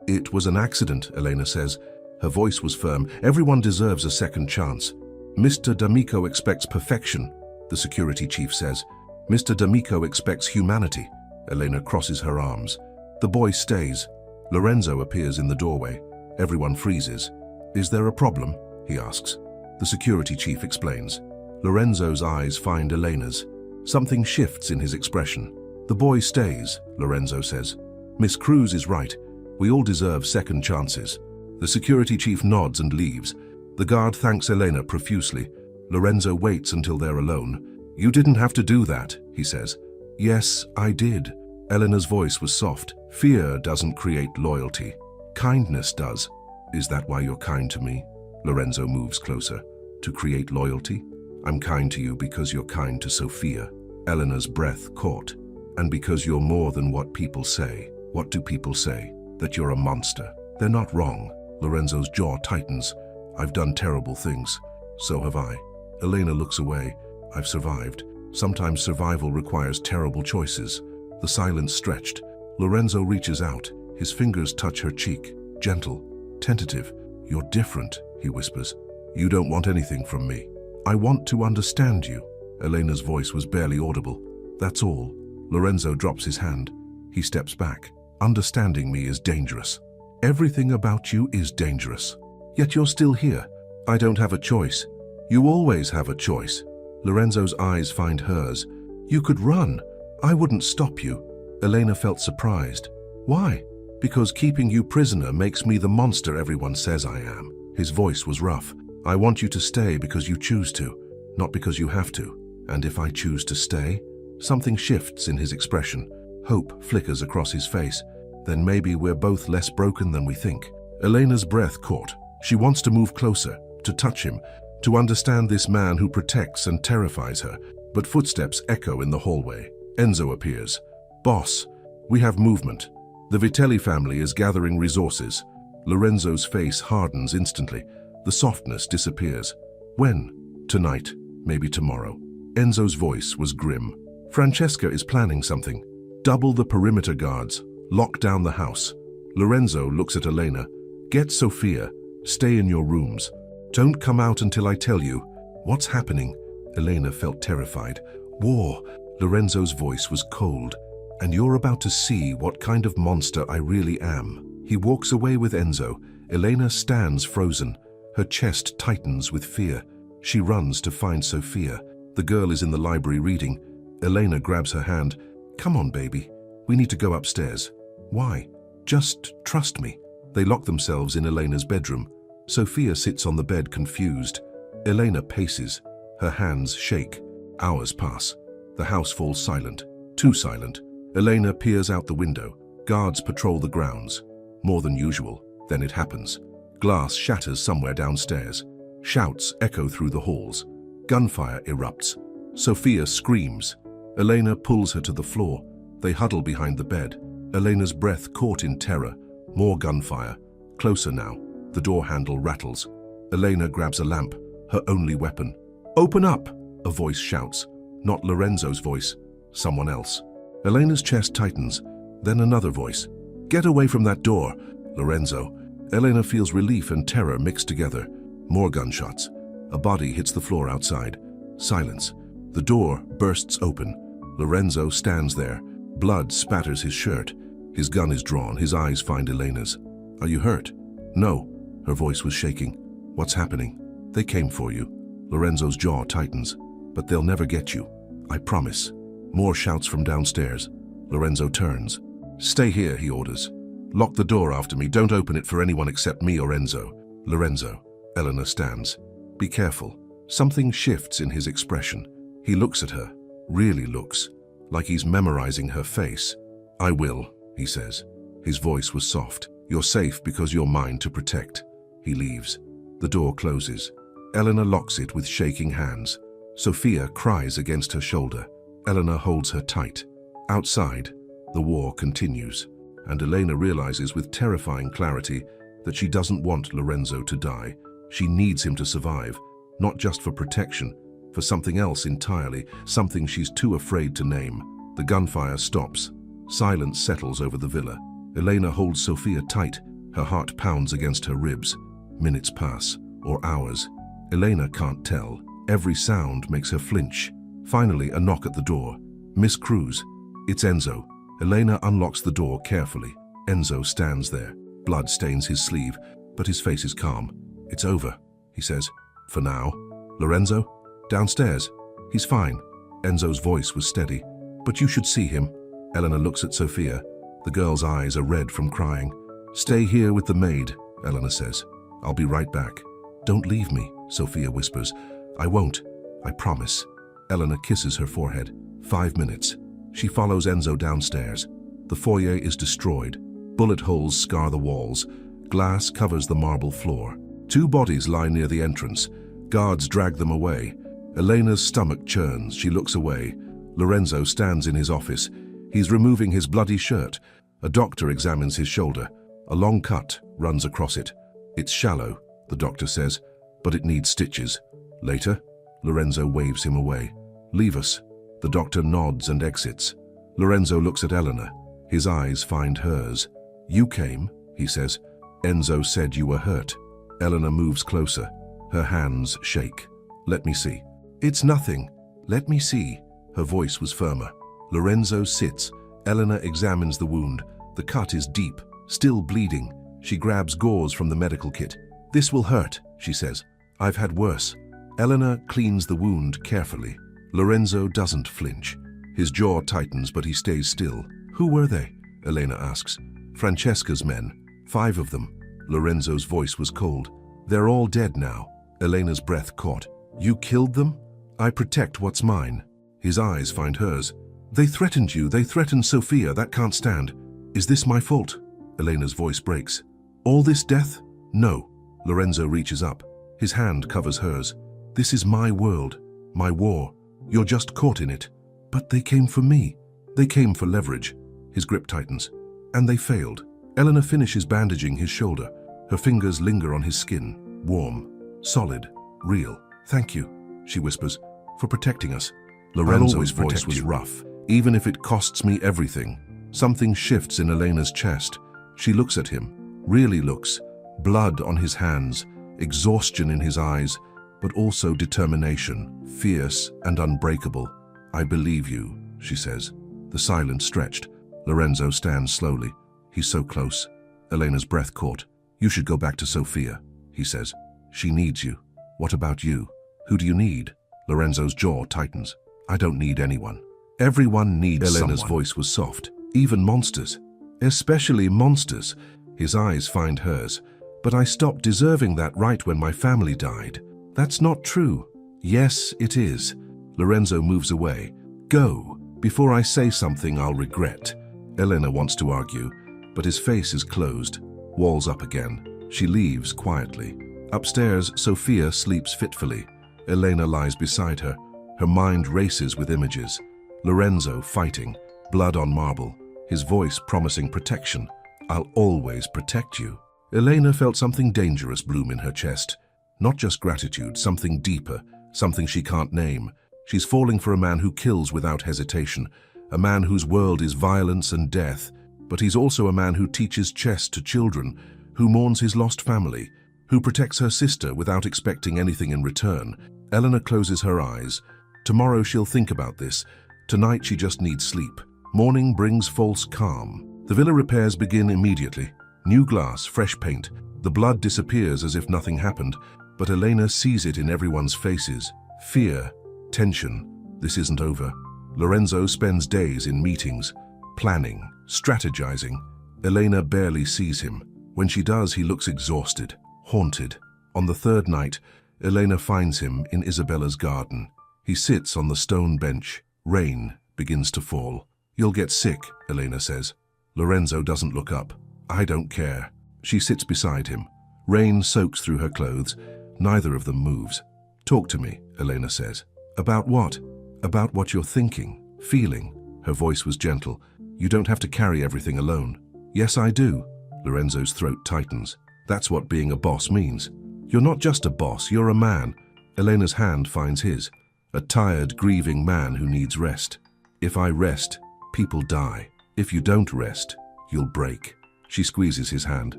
It was an accident, Elena says. Her voice was firm. Everyone deserves a second chance. Mr. D'Amico expects perfection, the security chief says. Mr. D'Amico expects humanity. Elena crosses her arms. The boy stays. Lorenzo appears in the doorway. Everyone freezes. Is there a problem? He asks. The security chief explains. Lorenzo's eyes find Elena's. Something shifts in his expression. The boy stays, Lorenzo says. Miss Cruz is right. We all deserve second chances. The security chief nods and leaves. The guard thanks Elena profusely. Lorenzo waits until they're alone. You didn't have to do that, he says. Yes, I did. Elena's voice was soft. Fear doesn't create loyalty. Kindness does. Is that why you're kind to me? Lorenzo moves closer. To create loyalty? I'm kind to you because you're kind to Sofia. Elena's breath caught. And because you're more than what people say. What do people say? That you're a monster. They're not wrong. Lorenzo's jaw tightens. I've done terrible things. So have I. Elena looks away. I've survived. Sometimes survival requires terrible choices. The silence stretched. Lorenzo reaches out. His fingers touch her cheek. Gentle. Tentative. You're different, he whispers. You don't want anything from me. I want to understand you. Elena's voice was barely audible. That's all. Lorenzo drops his hand. He steps back. Understanding me is dangerous. Everything about you is dangerous. Yet you're still here. I don't have a choice. You always have a choice. Lorenzo's eyes find hers. You could run. I wouldn't stop you. Elena felt surprised. Why? Because keeping you prisoner makes me the monster everyone says I am. His voice was rough. I want you to stay because you choose to, not because you have to. And if I choose to stay? Something shifts in his expression. Hope flickers across his face. Then maybe we're both less broken than we think. Elena's breath caught. She wants to move closer, to touch him, to understand this man who protects and terrifies her. But footsteps echo in the hallway. Enzo appears. Boss, we have movement. The Vitelli family is gathering resources. Lorenzo's face hardens instantly. The softness disappears. When? Tonight, maybe tomorrow. Enzo's voice was grim. Francesca is planning something. Double the perimeter guards. Lock down the house. Lorenzo looks at Elena. Get Sofia. Stay in your rooms. Don't come out until I tell you. What's happening? Elena felt terrified. War. Lorenzo's voice was cold. And you're about to see what kind of monster I really am. He walks away with Enzo. Elena stands frozen. Her chest tightens with fear. She runs to find Sofia. The girl is in the library reading. Elena grabs her hand. Come on, baby. We need to go upstairs. Why? Just trust me. They lock themselves in Elena's bedroom. Sofia sits on the bed confused. Elena paces. Her hands shake. Hours pass. The house falls silent. Too silent. Elena peers out the window. Guards patrol the grounds. More than usual. Then it happens. Glass shatters somewhere downstairs. Shouts echo through the halls. Gunfire erupts. Sofia screams. Elena pulls her to the floor. They huddle behind the bed. Elena's breath caught in terror. More gunfire. Closer now. The door handle rattles. Elena grabs a lamp, her only weapon. Open up! A voice shouts. Not Lorenzo's voice. Someone else. Elena's chest tightens. Then another voice. Get away from that door! Lorenzo. Elena feels relief and terror mixed together. More gunshots. A body hits the floor outside. Silence. The door bursts open. Lorenzo stands there. Blood spatters his shirt. His gun is drawn. His eyes find Elena's. Are you hurt? No. Her voice was shaking. What's happening? They came for you. Lorenzo's jaw tightens. But they'll never get you. I promise. More shouts from downstairs. Lorenzo turns. Stay here, he orders. Lock the door after me. Don't open it for anyone except me or Enzo. Lorenzo. Elena stands. Be careful. Something shifts in his expression. He looks at her. Really looks. Like he's memorizing her face. I will, he says. His voice was soft. You're safe because you're mine to protect. He leaves. The door closes. Elena locks it with shaking hands. Sofia cries against her shoulder. Elena holds her tight. Outside, the war continues, and Elena realizes with terrifying clarity that she doesn't want Lorenzo to die. She needs him to survive, not just for protection, for something else entirely, something she's too afraid to name. The gunfire stops. Silence settles over the villa. Elena holds Sofia tight. Her heart pounds against her ribs. Minutes pass, or hours. Elena can't tell. Every sound makes her flinch. Finally, a knock at the door. Miss Cruz. It's Enzo. Elena unlocks the door carefully. Enzo stands there. Blood stains his sleeve, but his face is calm. It's over, he says. For now. Lorenzo? Downstairs. He's fine. Enzo's voice was steady. But you should see him. Elena looks at Sofia. The girl's eyes are red from crying. Stay here with the maid, Elena says. I'll be right back. Don't leave me, Sofia whispers. I won't. I promise. Elena kisses her forehead. 5 minutes. She follows Enzo downstairs. The foyer is destroyed. Bullet holes scar the walls. Glass covers the marble floor. 2 bodies lie near the entrance. Guards drag them away. Elena's stomach churns. She looks away. Lorenzo stands in his office. He's removing his bloody shirt. A doctor examines his shoulder. A long cut runs across it. It's shallow, the doctor says, but it needs stitches. Later, Lorenzo waves him away. Leave us. The doctor nods and exits. Lorenzo looks at Elena. His eyes find hers. You came, he says. Enzo said you were hurt. Elena moves closer. Her hands shake. Let me see. It's nothing. Let me see. Her voice was firmer. Lorenzo sits. Elena examines the wound. The cut is deep, still bleeding. She grabs gauze from the medical kit. This will hurt, she says. I've had worse. Elena cleans the wound carefully. Lorenzo doesn't flinch. His jaw tightens, but he stays still. Who were they? Elena asks. Francesca's men. 5 of them. Lorenzo's voice was cold. They're all dead now. Elena's breath caught. You killed them? I protect what's mine. His eyes find hers. They threatened you. They threatened Sofia. That can't stand. Is this my fault? Elena's voice breaks. All this death? No. Lorenzo reaches up. His hand covers hers. This is my world. My war. You're just caught in it. But they came for me. They came for leverage. His grip tightens. And they failed. Elena finishes bandaging his shoulder. Her fingers linger on his skin. Warm. Solid. Real. Thank you. she whispers, "for protecting us." Lorenzo's voice was rough. "Even if it costs me everything." Something shifts in Elena's chest. She looks at him, really looks. Blood on his hands, exhaustion in his eyes, but also determination, fierce and unbreakable. "I believe you," she says. The silence stretched. Lorenzo stands slowly. He's so close. Elena's breath caught. "You should go back to Sofia," he says. "She needs you." "What about you? Who do you need?" Lorenzo's jaw tightens. "I don't need anyone." "Everyone needs someone." Elena's voice was soft. "Even monsters. Especially monsters." His eyes find hers. "But I stopped deserving that right when my family died." "That's not true." "Yes, it is." Lorenzo moves away. "Go, before I say something I'll regret." Elena wants to argue, but his face is closed. Walls up again. She leaves quietly. Upstairs, Sofia sleeps fitfully. Elena lies beside her. Her mind races with images. Lorenzo fighting, blood on marble, his voice promising protection. "I'll always protect you." Elena felt something dangerous bloom in her chest. Not just gratitude, something deeper, something she can't name. She's falling for a man who kills without hesitation, a man whose world is violence and death, but he's also a man who teaches chess to children, who mourns his lost family, who protects her sister without expecting anything in return. Elena closes her eyes. Tomorrow she'll think about this. Tonight she just needs sleep. Morning brings false calm. The villa repairs begin immediately. New glass, fresh paint. The blood disappears as if nothing happened, but Elena sees it in everyone's faces. Fear, tension. This isn't over. Lorenzo spends days in meetings, planning, strategizing. Elena barely sees him. When she does, he looks exhausted, haunted. On the third night, Elena finds him in Isabella's garden. He sits on the stone bench. Rain begins to fall. "You'll get sick," Elena says. Lorenzo doesn't look up. "I don't care." She sits beside him. Rain soaks through her clothes. Neither of them moves. "Talk to me," Elena says. "About what?" "About what you're thinking, feeling." Her voice was gentle. "You don't have to carry everything alone." "Yes, I do." Lorenzo's throat tightens. "That's what being a boss means." "You're not just a boss, you're a man." Elena's hand finds his. A tired, grieving man who needs rest. "If I rest, people die. If you don't rest, you'll break." She squeezes his hand.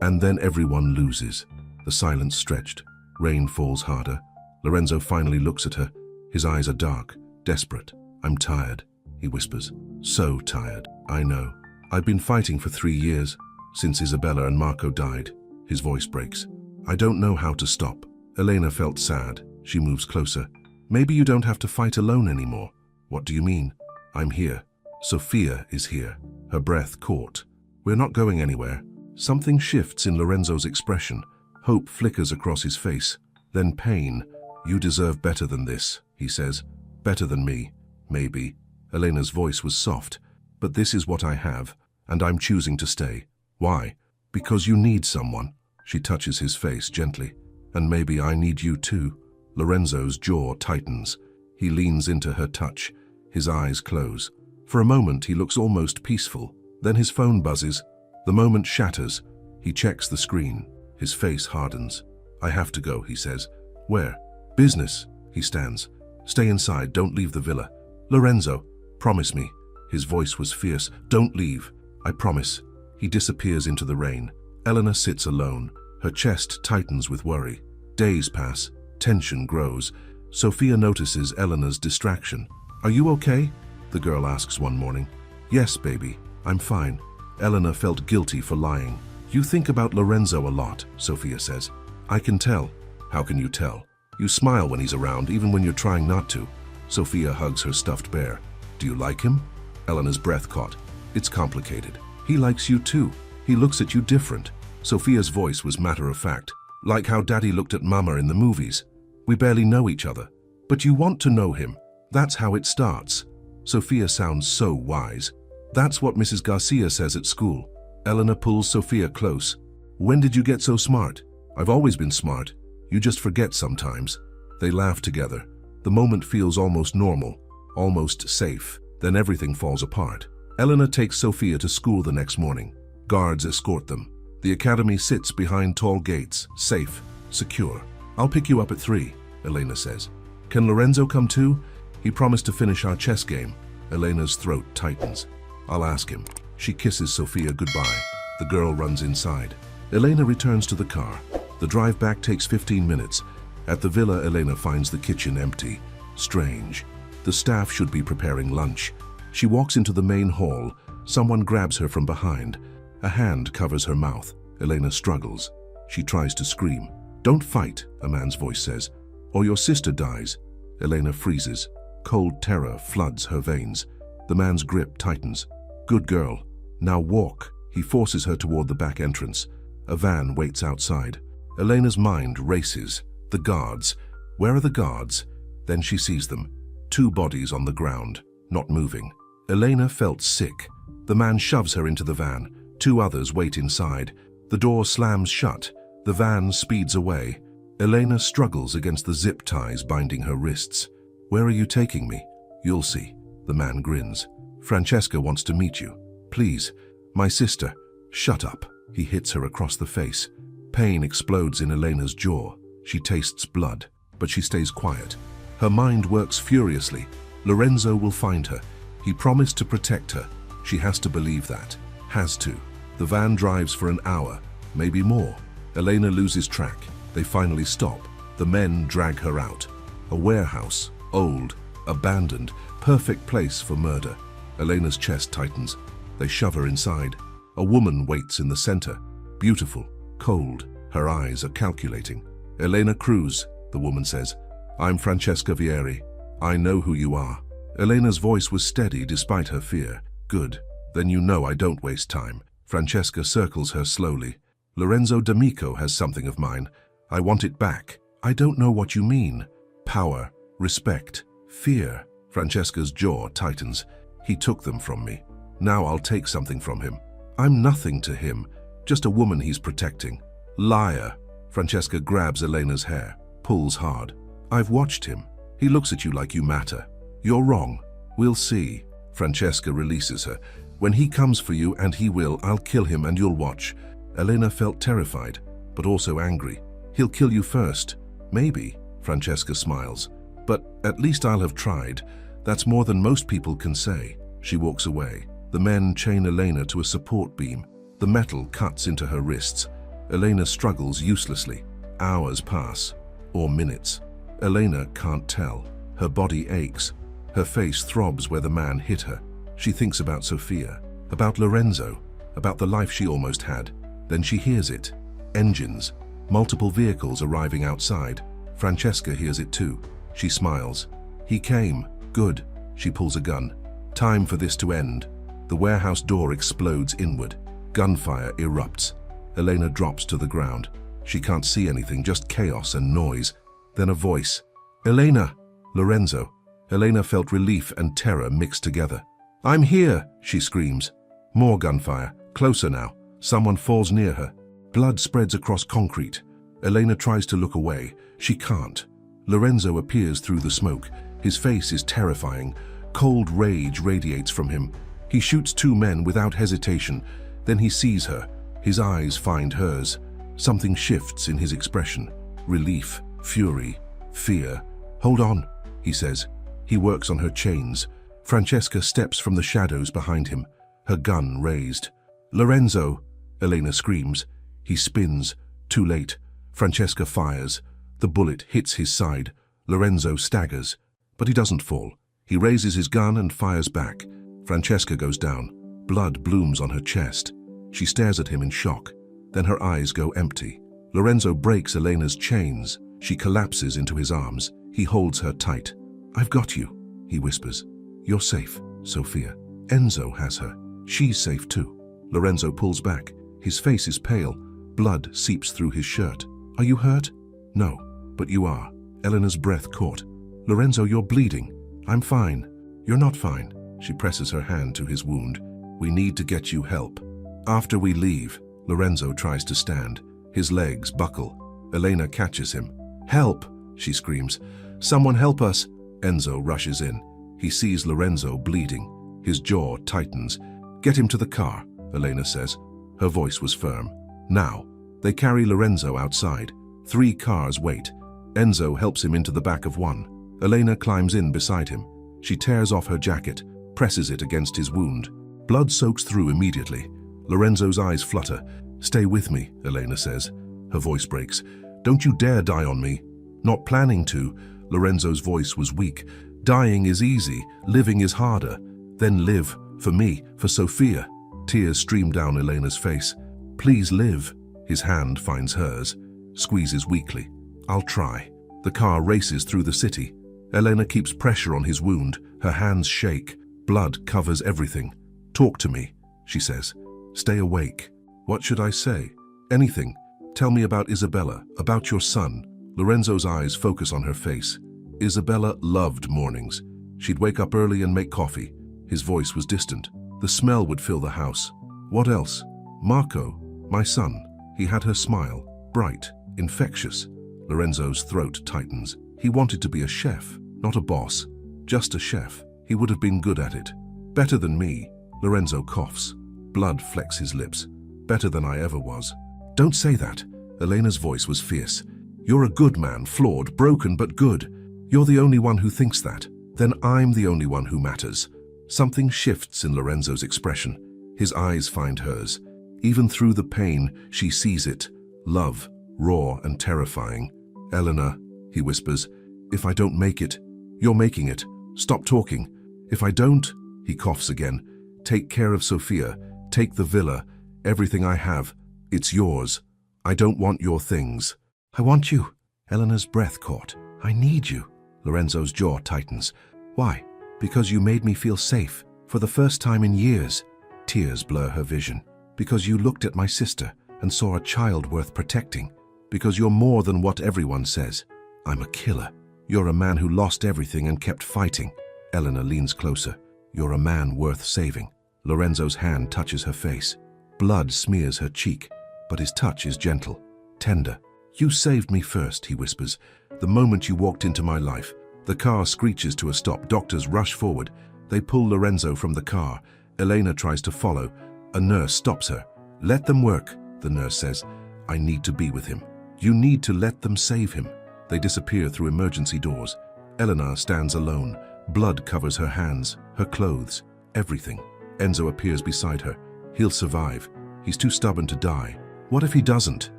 And then everyone loses. The silence stretched. Rain falls harder. Lorenzo finally looks at her. His eyes are dark, desperate. "I'm tired," he whispers. "So tired." "I know. I've been fighting for 3 years, since Isabella and Marco died." His voice breaks. "I don't know how to stop." Elena felt sad. She moves closer. "Maybe you don't have to fight alone anymore." "What do you mean?" "I'm here. Sofia is here." Her breath caught. "We're not going anywhere." Something shifts in Lorenzo's expression. Hope flickers across his face. Then pain. "You deserve better than this," he says. "Better than me, maybe." Elena's voice was soft. "But this is what I have, and I'm choosing to stay." "Why?" "Because you need someone." She touches his face gently. "And maybe I need you too." Lorenzo's jaw tightens. He leans into her touch. His eyes close. For a moment he looks almost peaceful. Then his phone buzzes. The moment shatters. He checks the screen. His face hardens. "I have to go," he says. "Where?" "Business." He stands. "Stay inside, don't leave the villa." "Lorenzo, promise me." His voice was fierce. "Don't leave." "I promise." He disappears into the rain. Elena sits alone. Her chest tightens with worry. Days pass. Tension grows. Sofia notices Elena's distraction. "Are you okay?" the girl asks one morning. "Yes, baby, I'm fine." Elena felt guilty for lying. "You think about Lorenzo a lot," Sofia says. "I can tell." "How can you tell?" "You smile when he's around, even when you're trying not to." Sofia hugs her stuffed bear. "Do you like him?" Elena's breath caught. "It's complicated. He likes you too. He looks at you different." Sofia's voice was matter-of-fact. "Like how Daddy looked at Mama in the movies. We barely know each other. But you want to know him. That's how it starts." Sofia sounds so wise. "That's what Mrs. Garcia says at school." Elena pulls Sofia close. "When did you get so smart?" "I've always been smart. You just forget sometimes." They laugh together. The moment feels almost normal, almost safe. Then everything falls apart. Elena takes Sofia to school the next morning. Guards escort them. The academy sits behind tall gates, safe, secure. "I'll pick you up at 3, Elena says. Can Lorenzo come too? He promised to finish our chess game. Elena's throat tightens. I'll ask him. She kisses Sophia goodbye. The girl runs inside. Elena returns to the car. The drive back takes 15 minutes. At the villa, Elena finds the kitchen empty. Strange. The staff should be preparing lunch. She walks into the main hall. Someone grabs her from behind. A hand covers her mouth. Elena struggles. She tries to scream. Don't fight, a man's voice says, or your sister dies. Elena freezes. Cold terror floods her veins. The man's grip tightens. Good girl. Now walk. He forces her toward the back entrance. A van waits outside. Elena's mind races. The guards. Where are the guards? Then she sees them. 2 bodies on the ground, not moving. Elena felt sick. The man shoves her into the van. 2 others wait inside. The door slams shut. The van speeds away. Elena struggles against the zip ties binding her wrists. Where are you taking me? You'll see. The man grins. Francesca wants to meet you. Please. My sister. Shut up. He hits her across the face. Pain explodes in Elena's jaw. She tastes blood, but she stays quiet. Her mind works furiously. Lorenzo will find her. He promised to protect her. She has to believe that. Has to. The van drives for an hour, maybe more. Elena loses track. They finally stop. The men drag her out. A warehouse, old, abandoned, perfect place for murder. Elena's chest tightens. They shove her inside. A woman waits in the center. Beautiful, cold. Her eyes are calculating. Elena Cruz, the woman says. I'm Francesca Vieri. I know who you are. Elena's voice was steady despite her fear. Good. Then you know I don't waste time. Francesca circles her slowly. Lorenzo D'Amico has something of mine. I want it back. I don't know what you mean. Power, respect, fear. Francesca's jaw tightens. He took them from me. Now I'll take something from him. I'm nothing to him. Just a woman he's protecting. Liar. Francesca grabs Elena's hair, pulls hard. I've watched him. He looks at you like you matter. You're wrong. We'll see. Francesca releases her. When he comes for you, and he will, I'll kill him and you'll watch. Elena felt terrified, but also angry. He'll kill you first. Maybe, Francesca smiles. But at least I'll have tried. That's more than most people can say. She walks away. The men chain Elena to a support beam. The metal cuts into her wrists. Elena struggles uselessly. Hours pass, or minutes. Elena can't tell. Her body aches. Her face throbs where the man hit her. She thinks about Sophia, about Lorenzo, about the life she almost had. Then she hears it. Engines. Multiple vehicles arriving outside. Francesca hears it too. She smiles. He came. Good. She pulls a gun. Time for this to end. The warehouse door explodes inward. Gunfire erupts. Elena drops to the ground. She can't see anything, just chaos and noise. Then a voice. Elena! Lorenzo. Elena felt relief and terror mixed together. I'm here, she screams. More gunfire. Closer now. Someone falls near her. Blood spreads across concrete. Elena tries to look away. She can't. Lorenzo appears through the smoke. His face is terrifying. Cold rage radiates from him. He shoots 2 men without hesitation. Then he sees her. His eyes find hers. Something shifts in his expression. Relief, fury, fear. Hold on, he says. He works on her chains. Francesca steps from the shadows behind him, her gun raised. Lorenzo, Elena screams. He spins. Too late. Francesca fires. The bullet hits his side. Lorenzo staggers. But he doesn't fall. He raises his gun and fires back. Francesca goes down. Blood blooms on her chest. She stares at him in shock. Then her eyes go empty. Lorenzo breaks Elena's chains. She collapses into his arms. He holds her tight. I've got you, he whispers. You're safe, Sophia. Enzo has her. She's safe too. Lorenzo pulls back. His face is pale. Blood seeps through his shirt. Are you hurt? No, but you are. Elena's breath caught. Lorenzo, you're bleeding. I'm fine. You're not fine. She presses her hand to his wound. We need to get you help. After we leave, Lorenzo tries to stand. His legs buckle. Elena catches him. Help, she screams. Someone help us. Enzo rushes in. He sees Lorenzo bleeding. His jaw tightens. Get him to the car, Elena says. Her voice was firm. Now, they carry Lorenzo outside. 3 cars wait. Enzo helps him into the back of one. Elena climbs in beside him. She tears off her jacket, presses it against his wound. Blood soaks through immediately. Lorenzo's eyes flutter. "Stay with me," Elena says. Her voice breaks. "Don't you dare die on me." "Not planning to." Lorenzo's voice was weak. "Dying is easy, living is harder." "Then live, for me, for Sofia." Tears stream down Elena's face. "Please live." His hand finds hers, squeezes weakly. "I'll try." The car races through the city. Elena keeps pressure on his wound. Her hands shake. Blood covers everything. "Talk to me," she says. "Stay awake." "What should I say?" "Anything. Tell me about Isabella, about your son." Lorenzo's eyes focus on her face. Isabella loved mornings. She'd wake up early and make coffee. His voice was distant. The smell would fill the house. "What else?" "Marco, my son." He had her smile, bright, infectious. Lorenzo's throat tightens. He wanted to be a chef, not a boss, just a chef. He would have been good at it. "Better than me." Lorenzo coughs. Blood flecks his lips. "Better than I ever was." "Don't say that." Elena's voice was fierce. "You're a good man, flawed, broken, but good. You're the only one who thinks that. Then I'm the only one who matters." Something shifts in Lorenzo's expression. His eyes find hers. Even through the pain, she sees it. Love, raw and terrifying. "Elena," he whispers, "if I don't make it, you're making it. Stop talking. If I don't," he coughs again, "take care of Sofia. Take the villa. Everything I have. It's yours. I don't want your things." "I want you." Elena's breath caught. "I need you." Lorenzo's jaw tightens. "Why?" "Because you made me feel safe, for the first time in years." Tears blur her vision. "Because you looked at my sister and saw a child worth protecting. Because you're more than what everyone says. I'm a killer. You're a man who lost everything and kept fighting." Elena leans closer. "You're a man worth saving." Lorenzo's hand touches her face. Blood smears her cheek, but his touch is gentle, tender. "You saved me first," he whispers, "the moment you walked into my life." The car screeches to a stop. Doctors rush forward. They pull Lorenzo from the car. Elena tries to follow. A nurse stops her. "Let them work," the nurse says. "I need to be with him." "You need to let them save him." They disappear through emergency doors. Elena stands alone. Blood covers her hands, her clothes, everything. Enzo appears beside her. "He'll survive. He's too stubborn to die." "What if he doesn't?"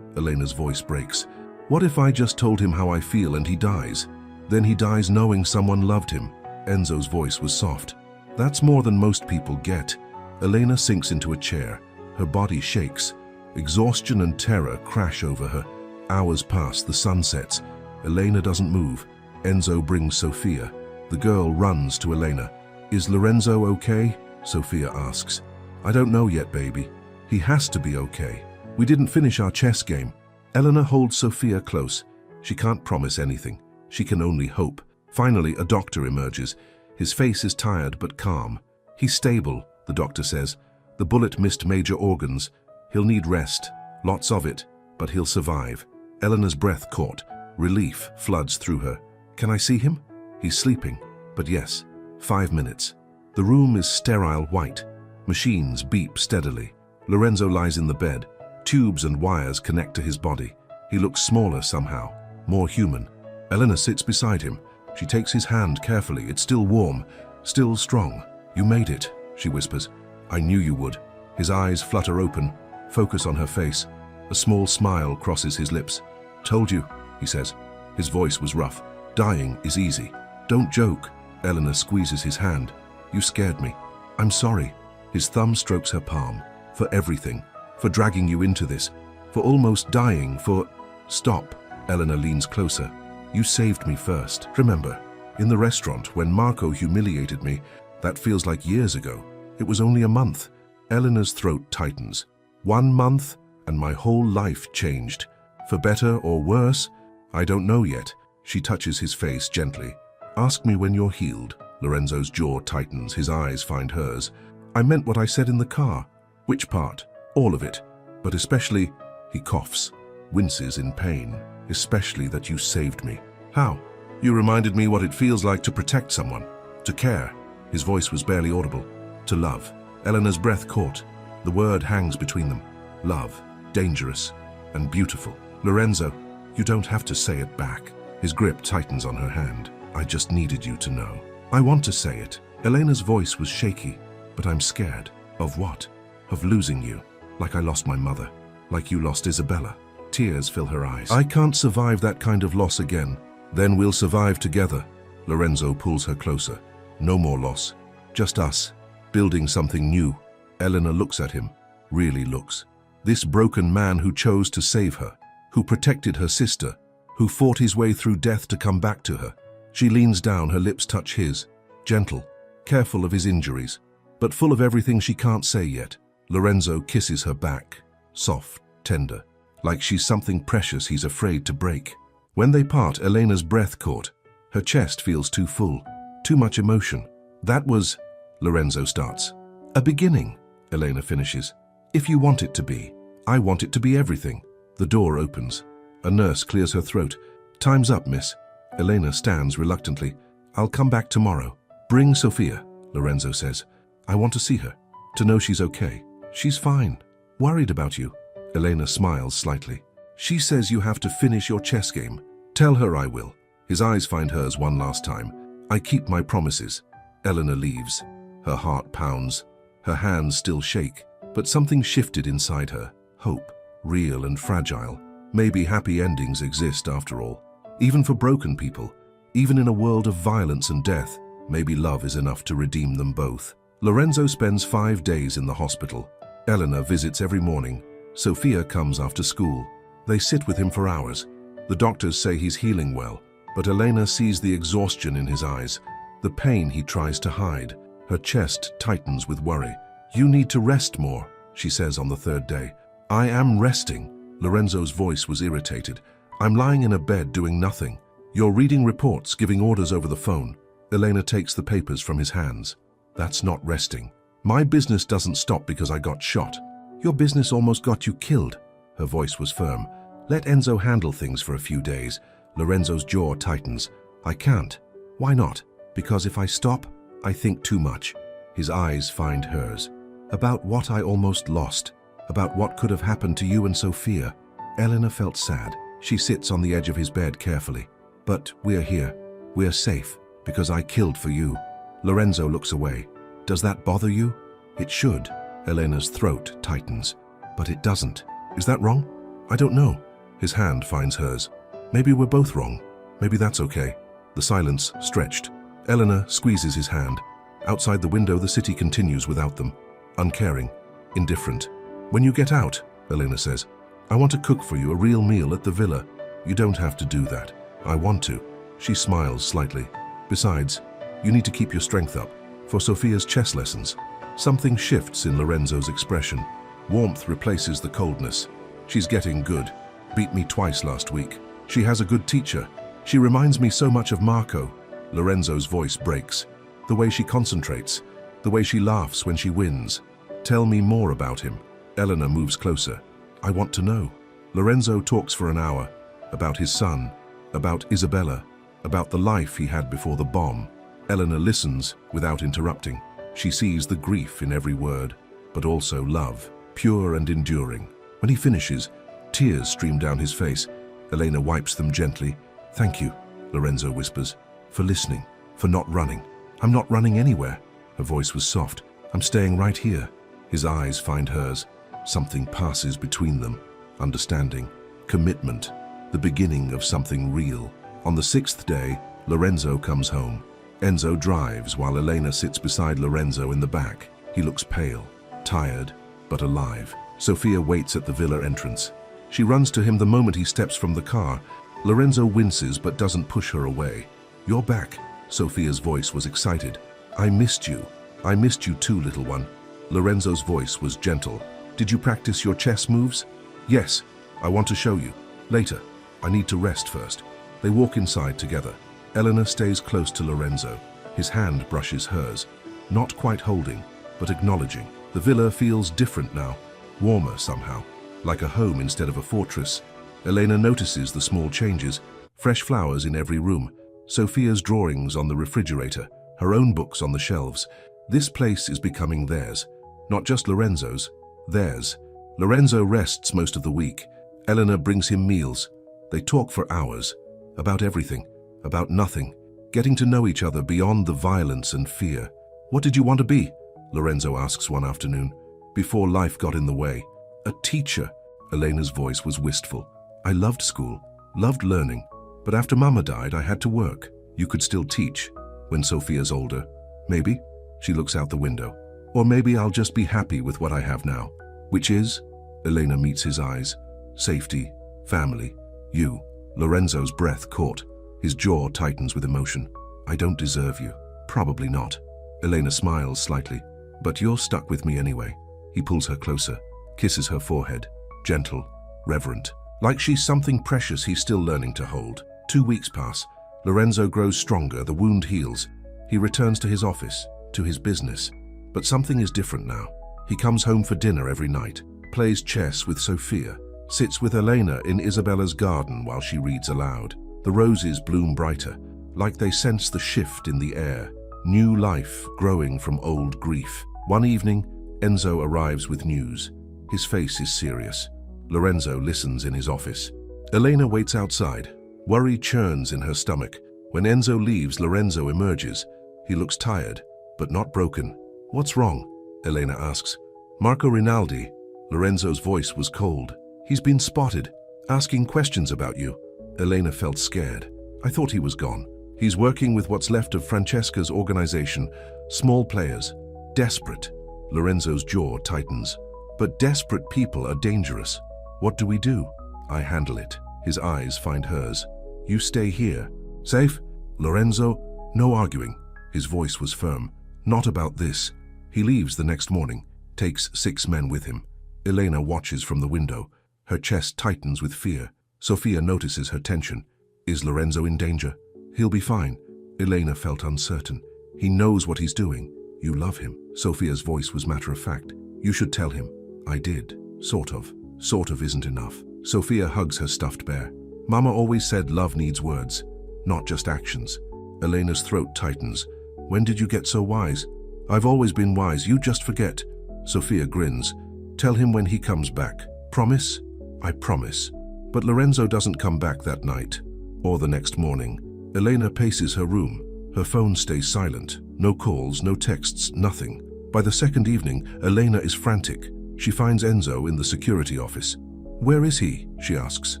Elena's voice breaks. "What if I just told him how I feel and he dies? Then he dies knowing someone loved him." Enzo's voice was soft. "That's more than most people get." Elena sinks into a chair. Her body shakes. Exhaustion and terror crash over her. Hours pass, the sun sets. Elena doesn't move. Enzo brings Sofia. The girl runs to Elena. "Is Lorenzo okay?" Sofia asks. "I don't know yet, baby. He has to be okay. We didn't finish our chess game." Elena holds Sofia close. She can't promise anything. She can only hope. Finally, a doctor emerges. His face is tired but calm. "He's stable," the doctor says. "The bullet missed major organs. He'll need rest, lots of it, but he'll survive." Elena's breath caught. Relief floods through her. "Can I see him?" "He's sleeping, but yes." 5 minutes. The room is sterile white. Machines beep steadily. Lorenzo lies in the bed. Tubes and wires connect to his body. He looks smaller somehow, more human. Elena sits beside him. She takes his hand carefully. It's still warm, still strong. "You made it," she whispers. "I knew you would." His eyes flutter open, focus on her face. A small smile crosses his lips. "Told you," he says. His voice was rough. "Dying is easy. Don't joke." Elena squeezes his hand. "You scared me. I'm sorry." His thumb strokes her palm. "For everything. For dragging you into this. For almost dying. For—" "Stop." Elena leans closer. "You saved me first. Remember, in the restaurant when Marco humiliated me, that feels like years ago. It was only a month." Elena's throat tightens. 1 month, and my whole life changed. For better or worse? I don't know yet. She touches his face gently. "Ask me when you're healed." Lorenzo's jaw tightens. His eyes find hers. "I meant what I said in the car." "Which part?" "All of it. But especially," he coughs, winces in pain, "especially that you saved me." "How?" "You reminded me what it feels like to protect someone, to care." His voice was barely audible. "To love." Elena's breath caught. The word hangs between them. Love, dangerous and beautiful. "Lorenzo, you don't have to say it back." His grip tightens on her hand. I just needed you to know. I want to say it. Elena's voice was shaky, but I'm scared. Of what? Of losing you. Like I lost my mother. Like you lost Isabella. Tears fill her eyes. I can't survive that kind of loss again. Then we'll survive together. Lorenzo pulls her closer. No more loss. Just us. Building something new. Elena looks at him. Really looks. This broken man who chose to save her. Who protected her sister. Who fought his way through death to come back to her. She leans down, her lips touch his. Gentle. Careful of his injuries. But full of everything she can't say yet. Lorenzo kisses her back. Soft. Tender. Like she's something precious he's afraid to break. When they part, Elena's breath caught. Her chest feels too full. Too much emotion. That was, Lorenzo starts. A beginning, Elena finishes. If you want it to be. I want it to be everything. The door opens. A nurse clears her throat. Time's up, miss. Elena stands reluctantly. I'll come back tomorrow. Bring Sophia, Lorenzo says. I want to see her. To know she's okay. She's fine. Worried about you. Elena smiles slightly. She says you have to finish your chess game. Tell her I will. His eyes find hers one last time. I keep my promises. Elena leaves. Her heart pounds. Her hands still shake. But something shifted inside her. Hope. Real and fragile. Maybe happy endings exist after all. Even for broken people. Even in a world of violence and death. Maybe love is enough to redeem them both. Lorenzo spends 5 days in the hospital. Elena visits every morning. Sophia comes after school. They sit with him for hours. The doctors say he's healing well, but Elena sees the exhaustion in his eyes, the pain he tries to hide. Her chest tightens with worry. You need to rest more, she says on the 3rd day. I am resting. Lorenzo's voice was irritated. I'm lying in a bed doing nothing. You're reading reports, giving orders over the phone. Elena takes the papers from his hands. That's not resting. My business doesn't stop because I got shot. Your business almost got you killed. Her voice was firm. Let Enzo handle things for a few days. Lorenzo's jaw tightens. I can't. Why not? Because if I stop, I think too much. His eyes find hers. About what I almost lost. About what could have happened to you and Sophia. Elena felt sad. She sits on the edge of his bed carefully. But we're here. We're safe. Because I killed for you. Lorenzo looks away. Does that bother you? It should. Elena's throat tightens. But it doesn't. Is that wrong? I don't know. His hand finds hers. Maybe we're both wrong. Maybe that's okay. The silence stretched. Elena squeezes his hand. Outside the window, the city continues without them. Uncaring. Indifferent. When you get out, Elena says, I want to cook for you a real meal at the villa. You don't have to do that. I want to. She smiles slightly. Besides, you need to keep your strength up. For Sophia's chess lessons. Something shifts in Lorenzo's expression. Warmth replaces the coldness. She's getting good. Beat me twice last week. She has a good teacher. She reminds me so much of Marco. Lorenzo's voice breaks. The way she concentrates. The way she laughs when she wins. Tell me more about him. Elena moves closer. I want to know. Lorenzo talks for an hour. About his son. About Isabella. About the life he had before the bomb. Elena listens without interrupting. She sees the grief in every word, but also love, pure and enduring. When he finishes, tears stream down his face. Elena wipes them gently. Thank you, Lorenzo whispers, for listening, for not running. I'm not running anywhere. Her voice was soft. I'm staying right here. His eyes find hers. Something passes between them. Understanding, commitment, the beginning of something real. On the 6th day, Lorenzo comes home. Enzo drives while Elena sits beside Lorenzo in the back. He looks pale, tired, but alive. Sophia waits at the villa entrance. She runs to him the moment he steps from the car. Lorenzo winces but doesn't push her away. You're back. Sophia's voice was excited. I missed you. I missed you too, little one. Lorenzo's voice was gentle. Did you practice your chess moves? Yes. I want to show you. Later. I need to rest first. They walk inside together. Elena stays close to Lorenzo. His hand brushes hers, not quite holding, but acknowledging. The villa feels different now, warmer somehow, like a home instead of a fortress. Elena notices the small changes, fresh flowers in every room, Sophia's drawings on the refrigerator, her own books on the shelves. This place is becoming theirs, not just Lorenzo's, theirs. Lorenzo rests most of the week. Elena brings him meals. They talk for hours, about everything. About nothing. getting to know each other beyond the violence and fear. "What did you want to be?" Lorenzo asks one afternoon, before life got in the way. "A teacher." Elena's voice was wistful. "I loved school, loved learning, but after Mama died, I had to work." "You could still teach when Sofia's older. Maybe." She looks out the window. "Or maybe I'll just be happy with what I have now." "Which is?" Elena meets his eyes. "Safety, family, you." Lorenzo's breath caught. His jaw tightens with emotion. "I don't deserve you." "Probably not." Elena smiles slightly. "But you're stuck with me anyway." He pulls her closer, kisses her forehead. Gentle, reverent. Like she's something precious he's still learning to hold. 2 weeks pass. Lorenzo grows stronger, the wound heals. He returns to his office, to his business. But something is different now. He comes home for dinner every night, plays chess with Sofia, sits with Elena in Isabella's garden while she reads aloud. The roses bloom brighter, like they sense the shift in the air. New life growing from old grief. One evening, Enzo arrives with news. His face is serious. Lorenzo listens in his office. Elena waits outside. Worry churns in her stomach. When Enzo leaves, Lorenzo emerges. He looks tired, but not broken. "What's wrong?" Elena asks. "Marco Rinaldi." Lorenzo's voice was cold. "He's been spotted, asking questions about you." Elena felt scared. "I thought he was gone. He's working with what's left of Francesca's organization, small players, desperate." Lorenzo's jaw tightens. "But desperate people are dangerous. What do we do?" "I handle it." His eyes find hers. "You stay here." "Safe?" "Lorenzo, no arguing." His voice was firm. "Not about this." He leaves the next morning, takes 6 men with him. Elena watches from the window. Her chest tightens with fear. Sofia notices her tension. Is Lorenzo in danger? "He'll be fine." Elena felt uncertain. "He knows what he's doing." "You love him." Sofia's voice was matter-of-fact. "You should tell him." "I did. Sort of." "Sort of isn't enough." Sofia hugs her stuffed bear. "Mama always said love needs words, not just actions." Elena's throat tightens. "When did you get so wise?" "I've always been wise, you just forget." Sofia grins. "Tell him when he comes back." "Promise?" "I promise." But Lorenzo doesn't come back that night, or the next morning. Elena paces her room. Her phone stays silent. No calls, no texts, nothing. By the second evening, Elena is frantic. She finds Enzo in the security office. "Where is he?" she asks.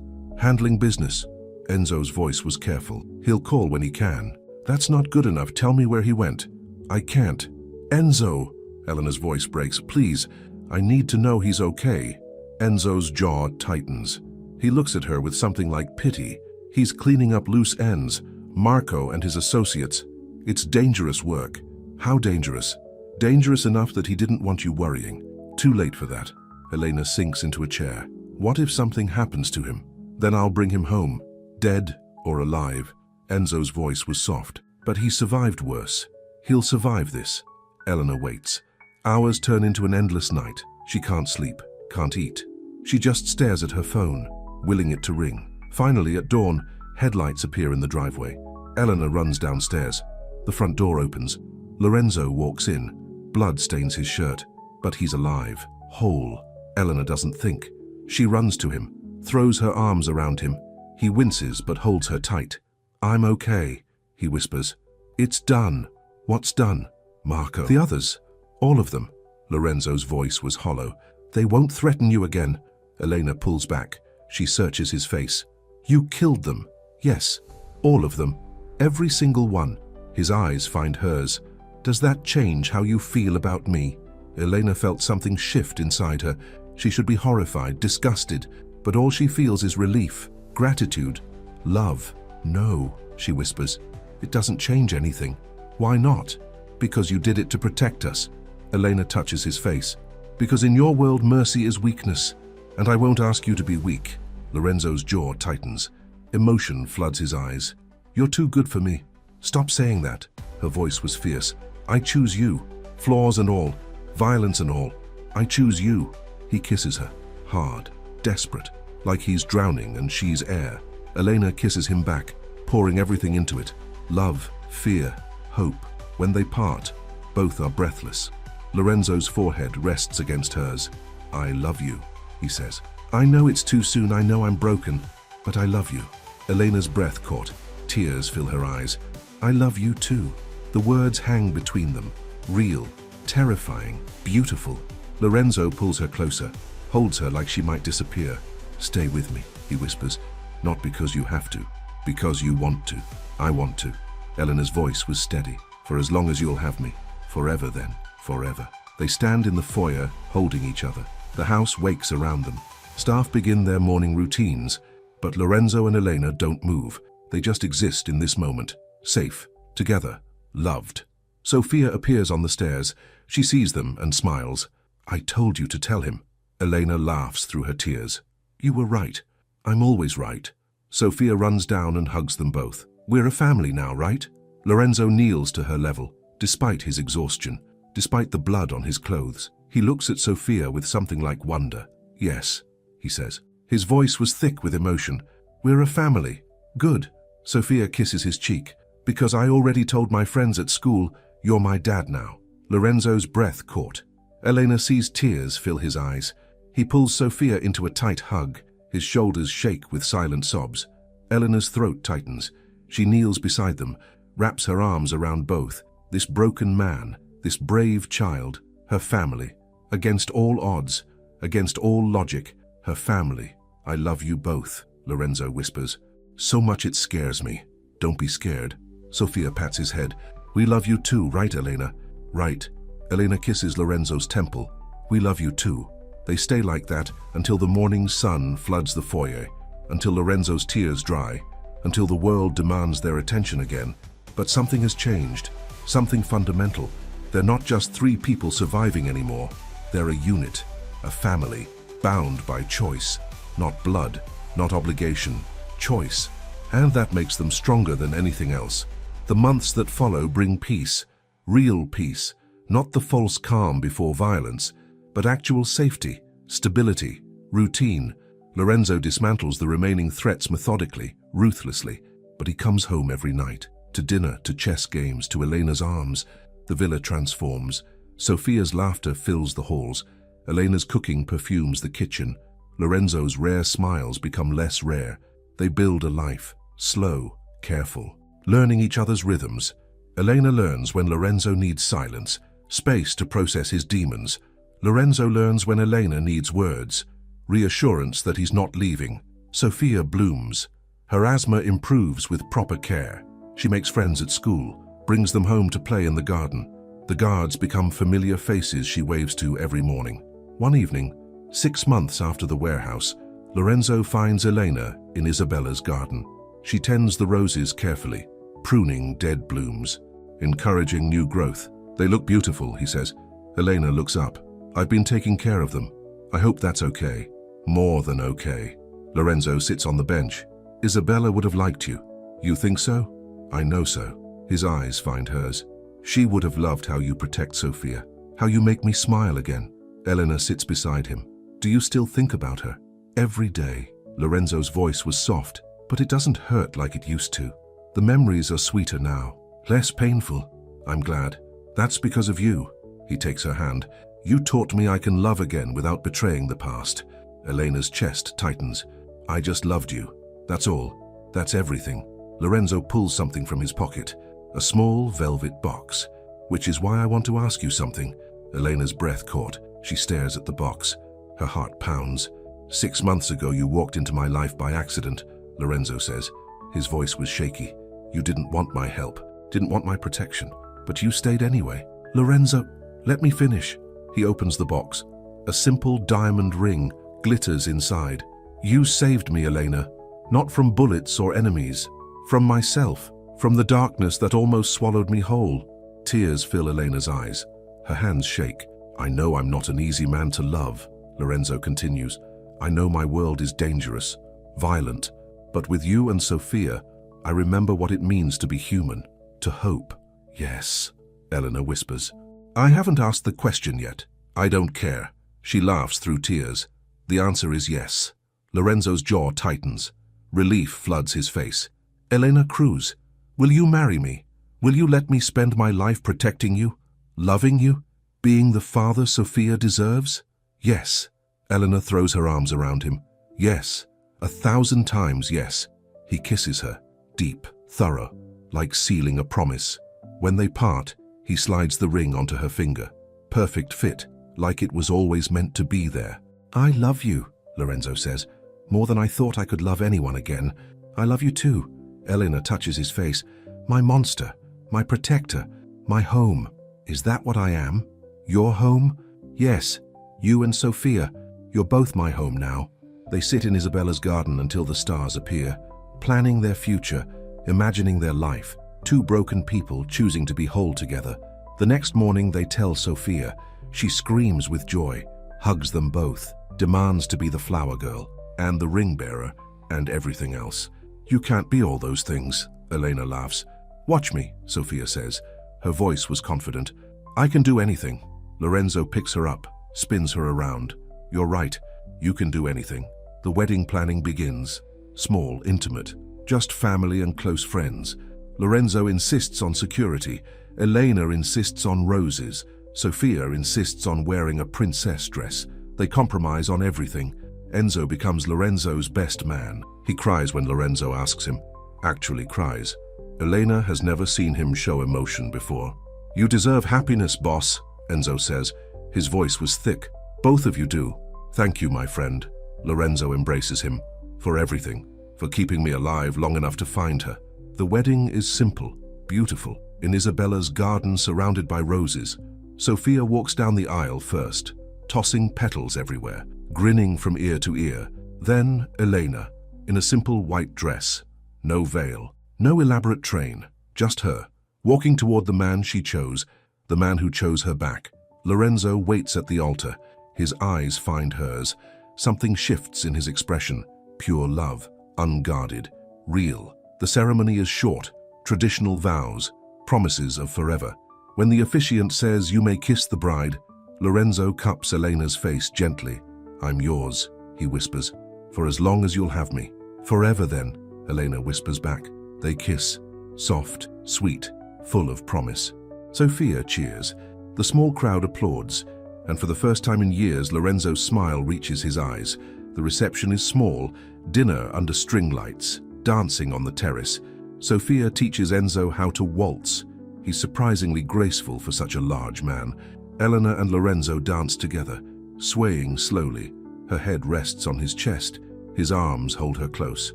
"Handling business." Enzo's voice was careful. "He'll call when he can." "That's not good enough. Tell me where he went." "I can't." "Enzo!" Elena's voice breaks. "Please, I need to know he's okay." Enzo's jaw tightens. He looks at her with something like pity. "He's cleaning up loose ends. Marco and his associates. It's dangerous work." "How dangerous?" "Dangerous enough that he didn't want you worrying." "Too late for that." Elena sinks into a chair. "What if something happens to him? Then I'll bring him home, dead or alive." Enzo's voice was soft. "But he survived worse. He'll survive this." Elena waits. Hours turn into an endless night. She can't sleep, can't eat. She just stares at her phone, willing it to ring. Finally, at dawn, headlights appear in the driveway. Elena runs downstairs. The front door opens. Lorenzo walks in. Blood stains his shirt, but he's alive, whole. Elena doesn't think. She runs to him, throws her arms around him. He winces but holds her tight. "I'm okay," he whispers. "It's done." "What's done?" "Marco." "The others. All of them." Lorenzo's voice was hollow. "They won't threaten you again." Elena pulls back. She searches his face. "You killed them." "Yes, all of them. Every single one." His eyes find hers. "Does that change how you feel about me?" Elena felt something shift inside her. She should be horrified, disgusted, but all she feels is relief, gratitude, love. "No," she whispers. "It doesn't change anything." "Why not?" "Because you did it to protect us." Elena touches his face. "Because in your world mercy is weakness, and I won't ask you to be weak." Lorenzo's jaw tightens. Emotion floods his eyes. "You're too good for me." "Stop saying that." Her voice was fierce. "I choose you, flaws and all, violence and all. I choose you." He kisses her, hard, desperate, like he's drowning and she's air. Elena kisses him back, pouring everything into it. Love, fear, hope. When they part, both are breathless. Lorenzo's forehead rests against hers. "I love you," he says. "I know it's too soon, I know I'm broken, but I love you." Elena's breath caught. Tears fill her eyes. I love you too. The words hang between them. Real, terrifying, beautiful. Lorenzo pulls her closer, holds her like she might disappear. Stay with me, he whispers. Not because you have to, because you want to. I want to. Eleanor's voice was steady. For as long as you'll have me. Forever then, forever. They stand in the foyer, holding each other. The house wakes around them. Staff begin their morning routines, but Lorenzo and Elena don't move. They just exist in this moment, safe, together, loved. Sophia appears on the stairs. She sees them and smiles. I told you to tell him. Elena laughs through her tears. You were right. I'm always right. Sophia runs down and hugs them both. We're a family now, right? Lorenzo kneels to her level, despite his exhaustion, despite the blood on his clothes. He looks at Sophia with something like wonder. Yes, he says. His voice was thick with emotion. We're a family. Good. Sophia kisses his cheek. Because I already told my friends at school, you're my dad now. Lorenzo's breath caught. Elena sees tears fill his eyes. He pulls Sophia into a tight hug. His shoulders shake with silent sobs. Eleanor's throat tightens. She kneels beside them, wraps her arms around both. This broken man, this brave child, her family. Against all odds, against all logic, her family. I love you both, Lorenzo whispers. So much it scares me. Don't be scared. Sophia pats his head. We love you too, right, Elena? Right. Elena kisses Lorenzo's temple. We love you too. They stay like that until the morning sun floods the foyer, until Lorenzo's tears dry, until the world demands their attention again. But something has changed, something fundamental. They're not just three people surviving anymore. They're a unit, a family, bound by choice. Not blood, not obligation, choice. And that makes them stronger than anything else. The months that follow bring peace, real peace, not the false calm before violence, but actual safety, stability, routine. Lorenzo dismantles the remaining threats methodically, ruthlessly, but he comes home every night, to dinner, to chess games, to Elena's arms. The villa transforms. Sophia's laughter fills the halls. Elena's cooking perfumes the kitchen. Lorenzo's rare smiles become less rare. They build a life, slow, careful, learning each other's rhythms. Elena learns when Lorenzo needs silence, space to process his demons. Lorenzo learns when Elena needs words, reassurance that he's not leaving. Sophia blooms. Her asthma improves with proper care. She makes friends at school, brings them home to play in the garden. The guards become familiar faces she waves to every morning. One evening, 6 months after the warehouse, Lorenzo finds Elena in Isabella's garden. She tends the roses carefully, pruning dead blooms, encouraging new growth. They look beautiful, he says. Elena looks up. I've been taking care of them. I hope that's okay. More than okay. Lorenzo sits on the bench. Isabella would have liked you. You think so? I know so. His eyes find hers. She would have loved how you protect Sophia, how you make me smile again. Elena sits beside him. Do you still think about her? Every day. Lorenzo's voice was soft, but it doesn't hurt like it used to. The memories are sweeter now, less painful. I'm glad. That's because of you. He takes her hand. You taught me I can love again without betraying the past. Elena's chest tightens. I just loved you. That's all. That's everything. Lorenzo pulls something from his pocket, a small velvet box. Which is why I want to ask you something. Elena's breath caught. She stares at the box. Her heart pounds. 6 months ago you walked into my life by accident, Lorenzo says. His voice was shaky. You didn't want my help, didn't want my protection, but you stayed anyway. Lorenzo, let me finish. He opens the box. A simple diamond ring glitters inside. You saved me, Elena, not from bullets or enemies, from myself, from the darkness that almost swallowed me whole. Tears fill Elena's eyes. Her hands shake. I know I'm not an easy man to love, Lorenzo continues. I know my world is dangerous, violent, but with you and Sophia, I remember what it means to be human, to hope. Yes, Elena whispers. I haven't asked the question yet. I don't care. She laughs through tears. The answer is yes. Lorenzo's jaw tightens. Relief floods his face. Elena Cruz, will you marry me? Will you let me spend my life protecting you, loving you, being the father Sophia deserves? Yes. Elena throws her arms around him. Yes. 1,000 times yes. He kisses her, deep, thorough. like sealing a promise. When they part, he slides the ring onto her finger. Perfect fit, like it was always meant to be there. "I love you," Lorenzo says, "more than I thought I could love anyone again. I love you too." Elena touches his face. "My monster, my protector, my home. Is that what I am? Your home?" "Yes, you and Sophia. You're both my home now." They sit in Isabella's garden until the stars appear, planning their future, imagining their life, two broken people choosing to be whole together. The next morning they tell Sophia. She screams with joy, hugs them both, demands to be the flower girl, and the ring bearer, and everything else. "You can't be all those things," Elena laughs. "Watch me," Sophia says. Her voice was confident. "I can do anything." Lorenzo picks her up, spins her around. "You're right, you can do anything." The wedding planning begins. Small, intimate, just family and close friends. Lorenzo insists on security. Elena insists on roses. Sophia insists on wearing a princess dress. They compromise on everything. Enzo becomes Lorenzo's best man. He cries when Lorenzo asks him. Actually cries. Elena has never seen him show emotion before. "You deserve happiness, boss," Enzo says. His voice was thick. "Both of you do. Thank you, my friend." Lorenzo embraces him. "For everything. For keeping me alive long enough to find her." The wedding is simple, beautiful, in Isabella's garden surrounded by roses. Sophia walks down the aisle first, tossing petals everywhere, grinning from ear to ear. Then Elena, in a simple white dress. No veil, no elaborate train, just her, walking toward the man she chose, the man who chose her back. Lorenzo waits at the altar. His eyes find hers. Something shifts in his expression. Pure love, unguarded, real. The ceremony is short, traditional vows, promises of forever. When the officiant says, "You may kiss the bride," Lorenzo cups Elena's face gently. "I'm yours," he whispers, "for as long as you'll have me." "Forever then," Elena whispers back. They kiss, soft, sweet, full of promise. Sophia cheers. The small crowd applauds, and for the first time in years, Lorenzo's smile reaches his eyes. The reception is small, dinner under string lights, dancing on the terrace. Sophia teaches Enzo how to waltz. He's surprisingly graceful for such a large man. Elena and Lorenzo dance together, swaying slowly. Her head rests on his chest. His arms hold her close.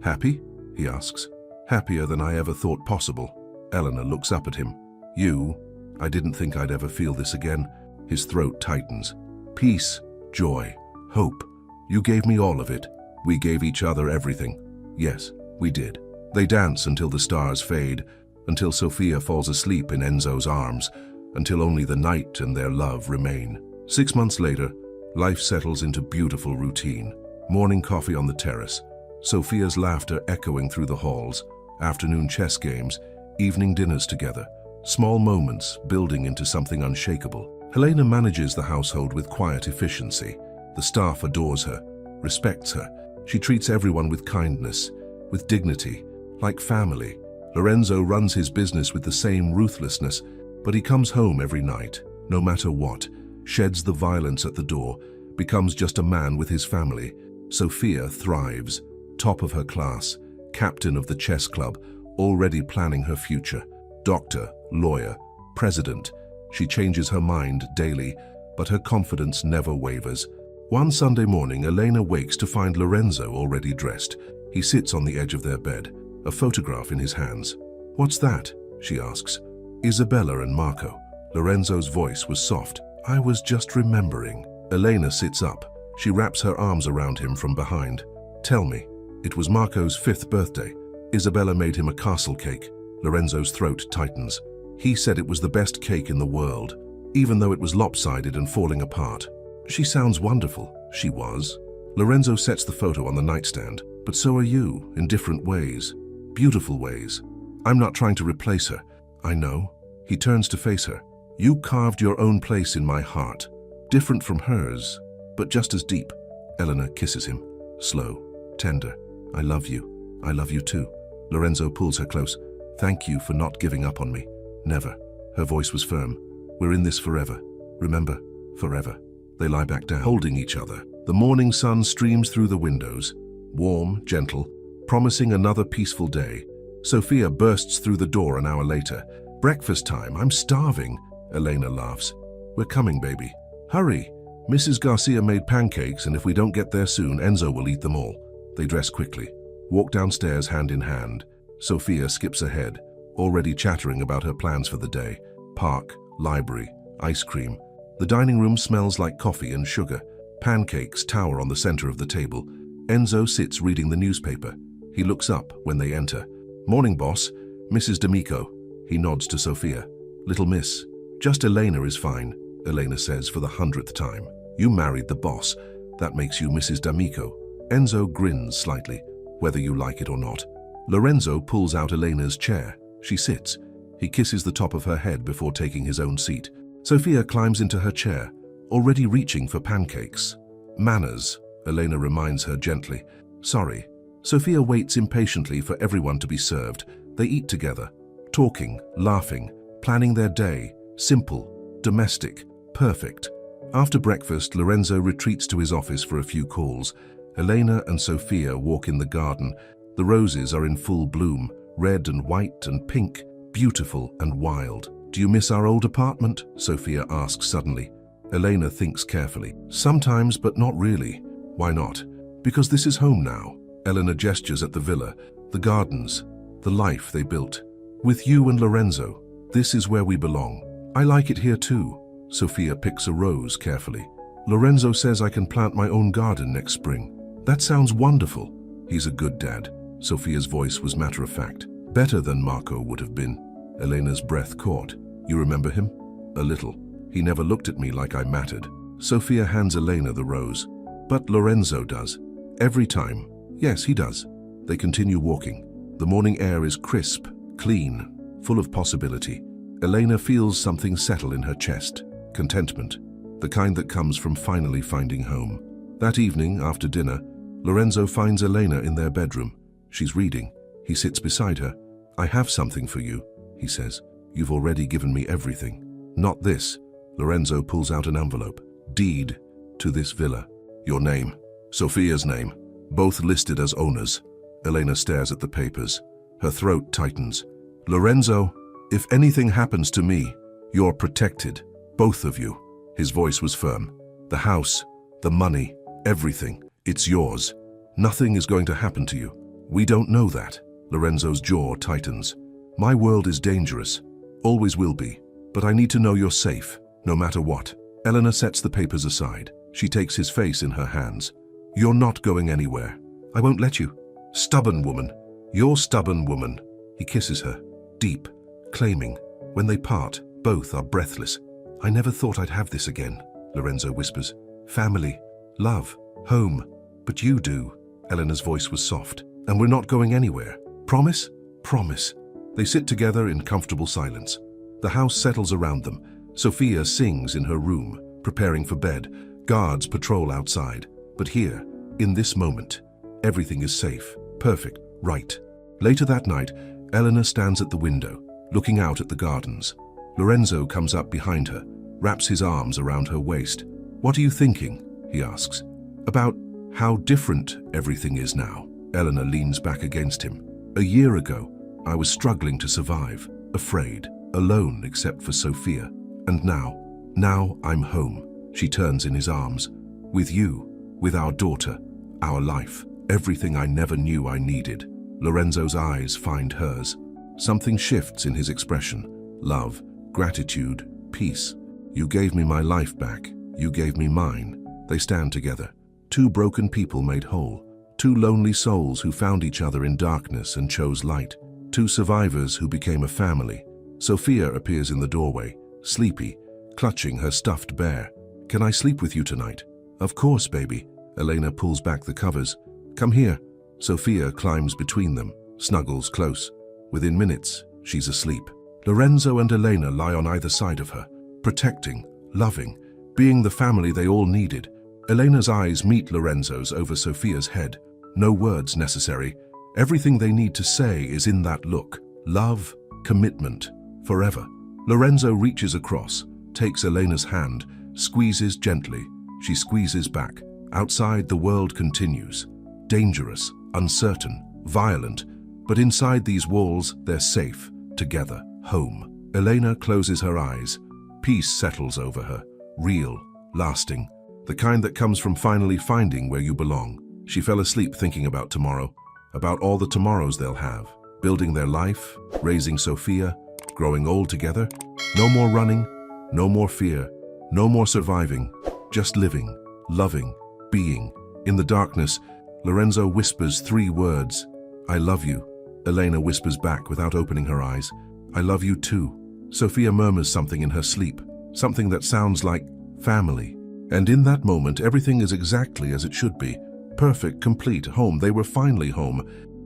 "Happy?" he asks. "Happier than I ever thought possible." Elena looks up at him. "You? I didn't think I'd ever feel this again." His throat tightens. "Peace, joy, hope. You gave me all of it. We gave each other everything." "Yes, we did." They dance until the stars fade, until Sophia falls asleep in Enzo's arms, until only the night and their love remain. 6 months later, life settles into beautiful routine. Morning coffee on the terrace, Sophia's laughter echoing through the halls, afternoon chess games, evening dinners together, small moments building into something unshakable. Helena manages the household with quiet efficiency. The staff adores her, respects her. She treats everyone with kindness, with dignity, like family. Lorenzo runs his business with the same ruthlessness, but he comes home every night, no matter what, sheds the violence at the door, becomes just a man with his family. Sophia thrives, top of her class, captain of the chess club, already planning her future. Doctor, lawyer, president. She changes her mind daily, but her confidence never wavers. One Sunday morning, Elena wakes to find Lorenzo already dressed. He sits on the edge of their bed, a photograph in his hands. "What's that?" she asks. "Isabella and Marco." Lorenzo's voice was soft. "I was just remembering." Elena sits up. She wraps her arms around him from behind. "Tell me." It was Marco's 5th birthday. Isabella made him a castle cake. Lorenzo's throat tightens. He said it was the best cake in the world, even though it was lopsided and falling apart. "She sounds wonderful." She was. Lorenzo sets the photo on the nightstand. "But so are you, in different ways. Beautiful ways. I'm not trying to replace her." "I know." He turns to face her. "You carved your own place in my heart. Different from hers, but just as deep." Elena kisses him. Slow, tender. "I love you. I love you too." Lorenzo pulls her close. "Thank you for not giving up on me." "Never." Her voice was firm. "We're in this forever. Remember, forever." They lie back down, holding each other. The morning sun streams through the windows, warm, gentle, promising another peaceful day. Sophia bursts through the door an hour later. Breakfast time, I'm starving. Elena laughs. We're coming, baby. Hurry. Mrs. Garcia made pancakes, and if we don't get there soon, Enzo will eat them all. They dress quickly, walk downstairs hand in hand. Sophia skips ahead, already chattering about her plans for the day. Park, library, ice cream. The dining room smells like coffee and sugar. Pancakes tower on the center of the table. Enzo sits reading the newspaper. He looks up when they enter. Morning, boss. Mrs. D'Amico. He nods to Sophia. Little miss. Just Elena is fine, Elena says for the 100th time. You married the boss. That makes you Mrs. D'Amico. Enzo grins slightly, whether you like it or not. Lorenzo pulls out Elena's chair. She sits. He kisses the top of her head before taking his own seat. Sophia climbs into her chair, already reaching for pancakes. Manners, Elena reminds her gently. Sorry. Sophia waits impatiently for everyone to be served. They eat together, talking, laughing, planning their day. Simple, domestic, perfect. After breakfast, Lorenzo retreats to his office for a few calls. Elena and Sophia walk in the garden. The roses are in full bloom, red and white and pink, beautiful and wild. Do you miss our old apartment? Sophia asks suddenly. Elena thinks carefully. Sometimes, but not really. Why not? Because this is home now. Elena gestures at the villa, the gardens, the life they built. With you and Lorenzo, this is where we belong. I like it here too. Sophia picks a rose carefully. Lorenzo says I can plant my own garden next spring. That sounds wonderful. He's a good dad. Sophia's voice was matter-of-fact. Better than Marco would have been. Elena's breath caught. You remember him? A little. He never looked at me like I mattered. Sophia hands Elena the rose. But Lorenzo does. Every time. Yes, he does. They continue walking. The morning air is crisp, clean, full of possibility. Elena feels something settle in her chest. Contentment. The kind that comes from finally finding home. That evening, after dinner, Lorenzo finds Elena in their bedroom. She's reading. He sits beside her. I have something for you, he says. You've already given me everything. Not this. Lorenzo pulls out an envelope. Deed to this villa. Your name. Sophia's name. Both listed as owners. Elena stares at the papers. Her throat tightens. Lorenzo, if anything happens to me, you're protected. Both of you. His voice was firm. The house, the money, everything. It's yours. Nothing is going to happen to you. We don't know that. Lorenzo's jaw tightens. My world is dangerous. Always will be. But I need to know you're safe, no matter what. Elena sets the papers aside. She takes his face in her hands. You're not going anywhere. I won't let you. Stubborn woman. You're stubborn woman. He kisses her. Deep. Claiming. When they part, both are breathless. I never thought I'd have this again, Lorenzo whispers. Family. Love. Home. But you do. Elena's voice was soft. And we're not going anywhere. Promise? Promise. They sit together in comfortable silence. The house settles around them. Sophia sings in her room, preparing for bed. Guards patrol outside. But here, in this moment, everything is safe, perfect, right. Later that night, Elena stands at the window, looking out at the gardens. Lorenzo comes up behind her, wraps his arms around her waist. What are you thinking? He asks. About how different everything is now. Elena leans back against him. A year ago, I was struggling to survive, afraid, alone except for Sophia. And now I'm home. She turns in his arms. With you, with our daughter, our life, everything I never knew I needed. Lorenzo's eyes find hers. Something shifts in his expression. Love, gratitude, peace. You gave me my life back. You gave me mine. They stand together. Two broken people made whole. Two lonely souls who found each other in darkness and chose light. Two survivors who became a family. Sophia appears in the doorway, sleepy, clutching her stuffed bear. Can I sleep with you tonight? Of course, baby. Elena pulls back the covers. Come here. Sophia climbs between them, snuggles close. Within minutes, she's asleep. Lorenzo and Elena lie on either side of her, protecting, loving, being the family they all needed. Elena's eyes meet Lorenzo's over Sophia's head. No words necessary. Everything they need to say is in that look. Love, commitment, forever. Lorenzo reaches across, takes Elena's hand, squeezes gently. She squeezes back. Outside, the world continues. Dangerous, uncertain, violent, But inside these walls, they're safe, together, home. Elena closes her eyes. Peace settles over her, real, lasting, the kind that comes from finally finding where you belong. She fell asleep thinking about tomorrow, about all the tomorrows they'll have, building their life, raising Sophia, growing old together. No more running, no more fear, no more surviving, just living, loving, being. In the darkness, Lorenzo whispers 3 words. I love you. Elena whispers back without opening her eyes. I love you too. Sophia murmurs something in her sleep, something that sounds like family. And in that moment, everything is exactly as it should be. Perfect, complete, home. They were finally home,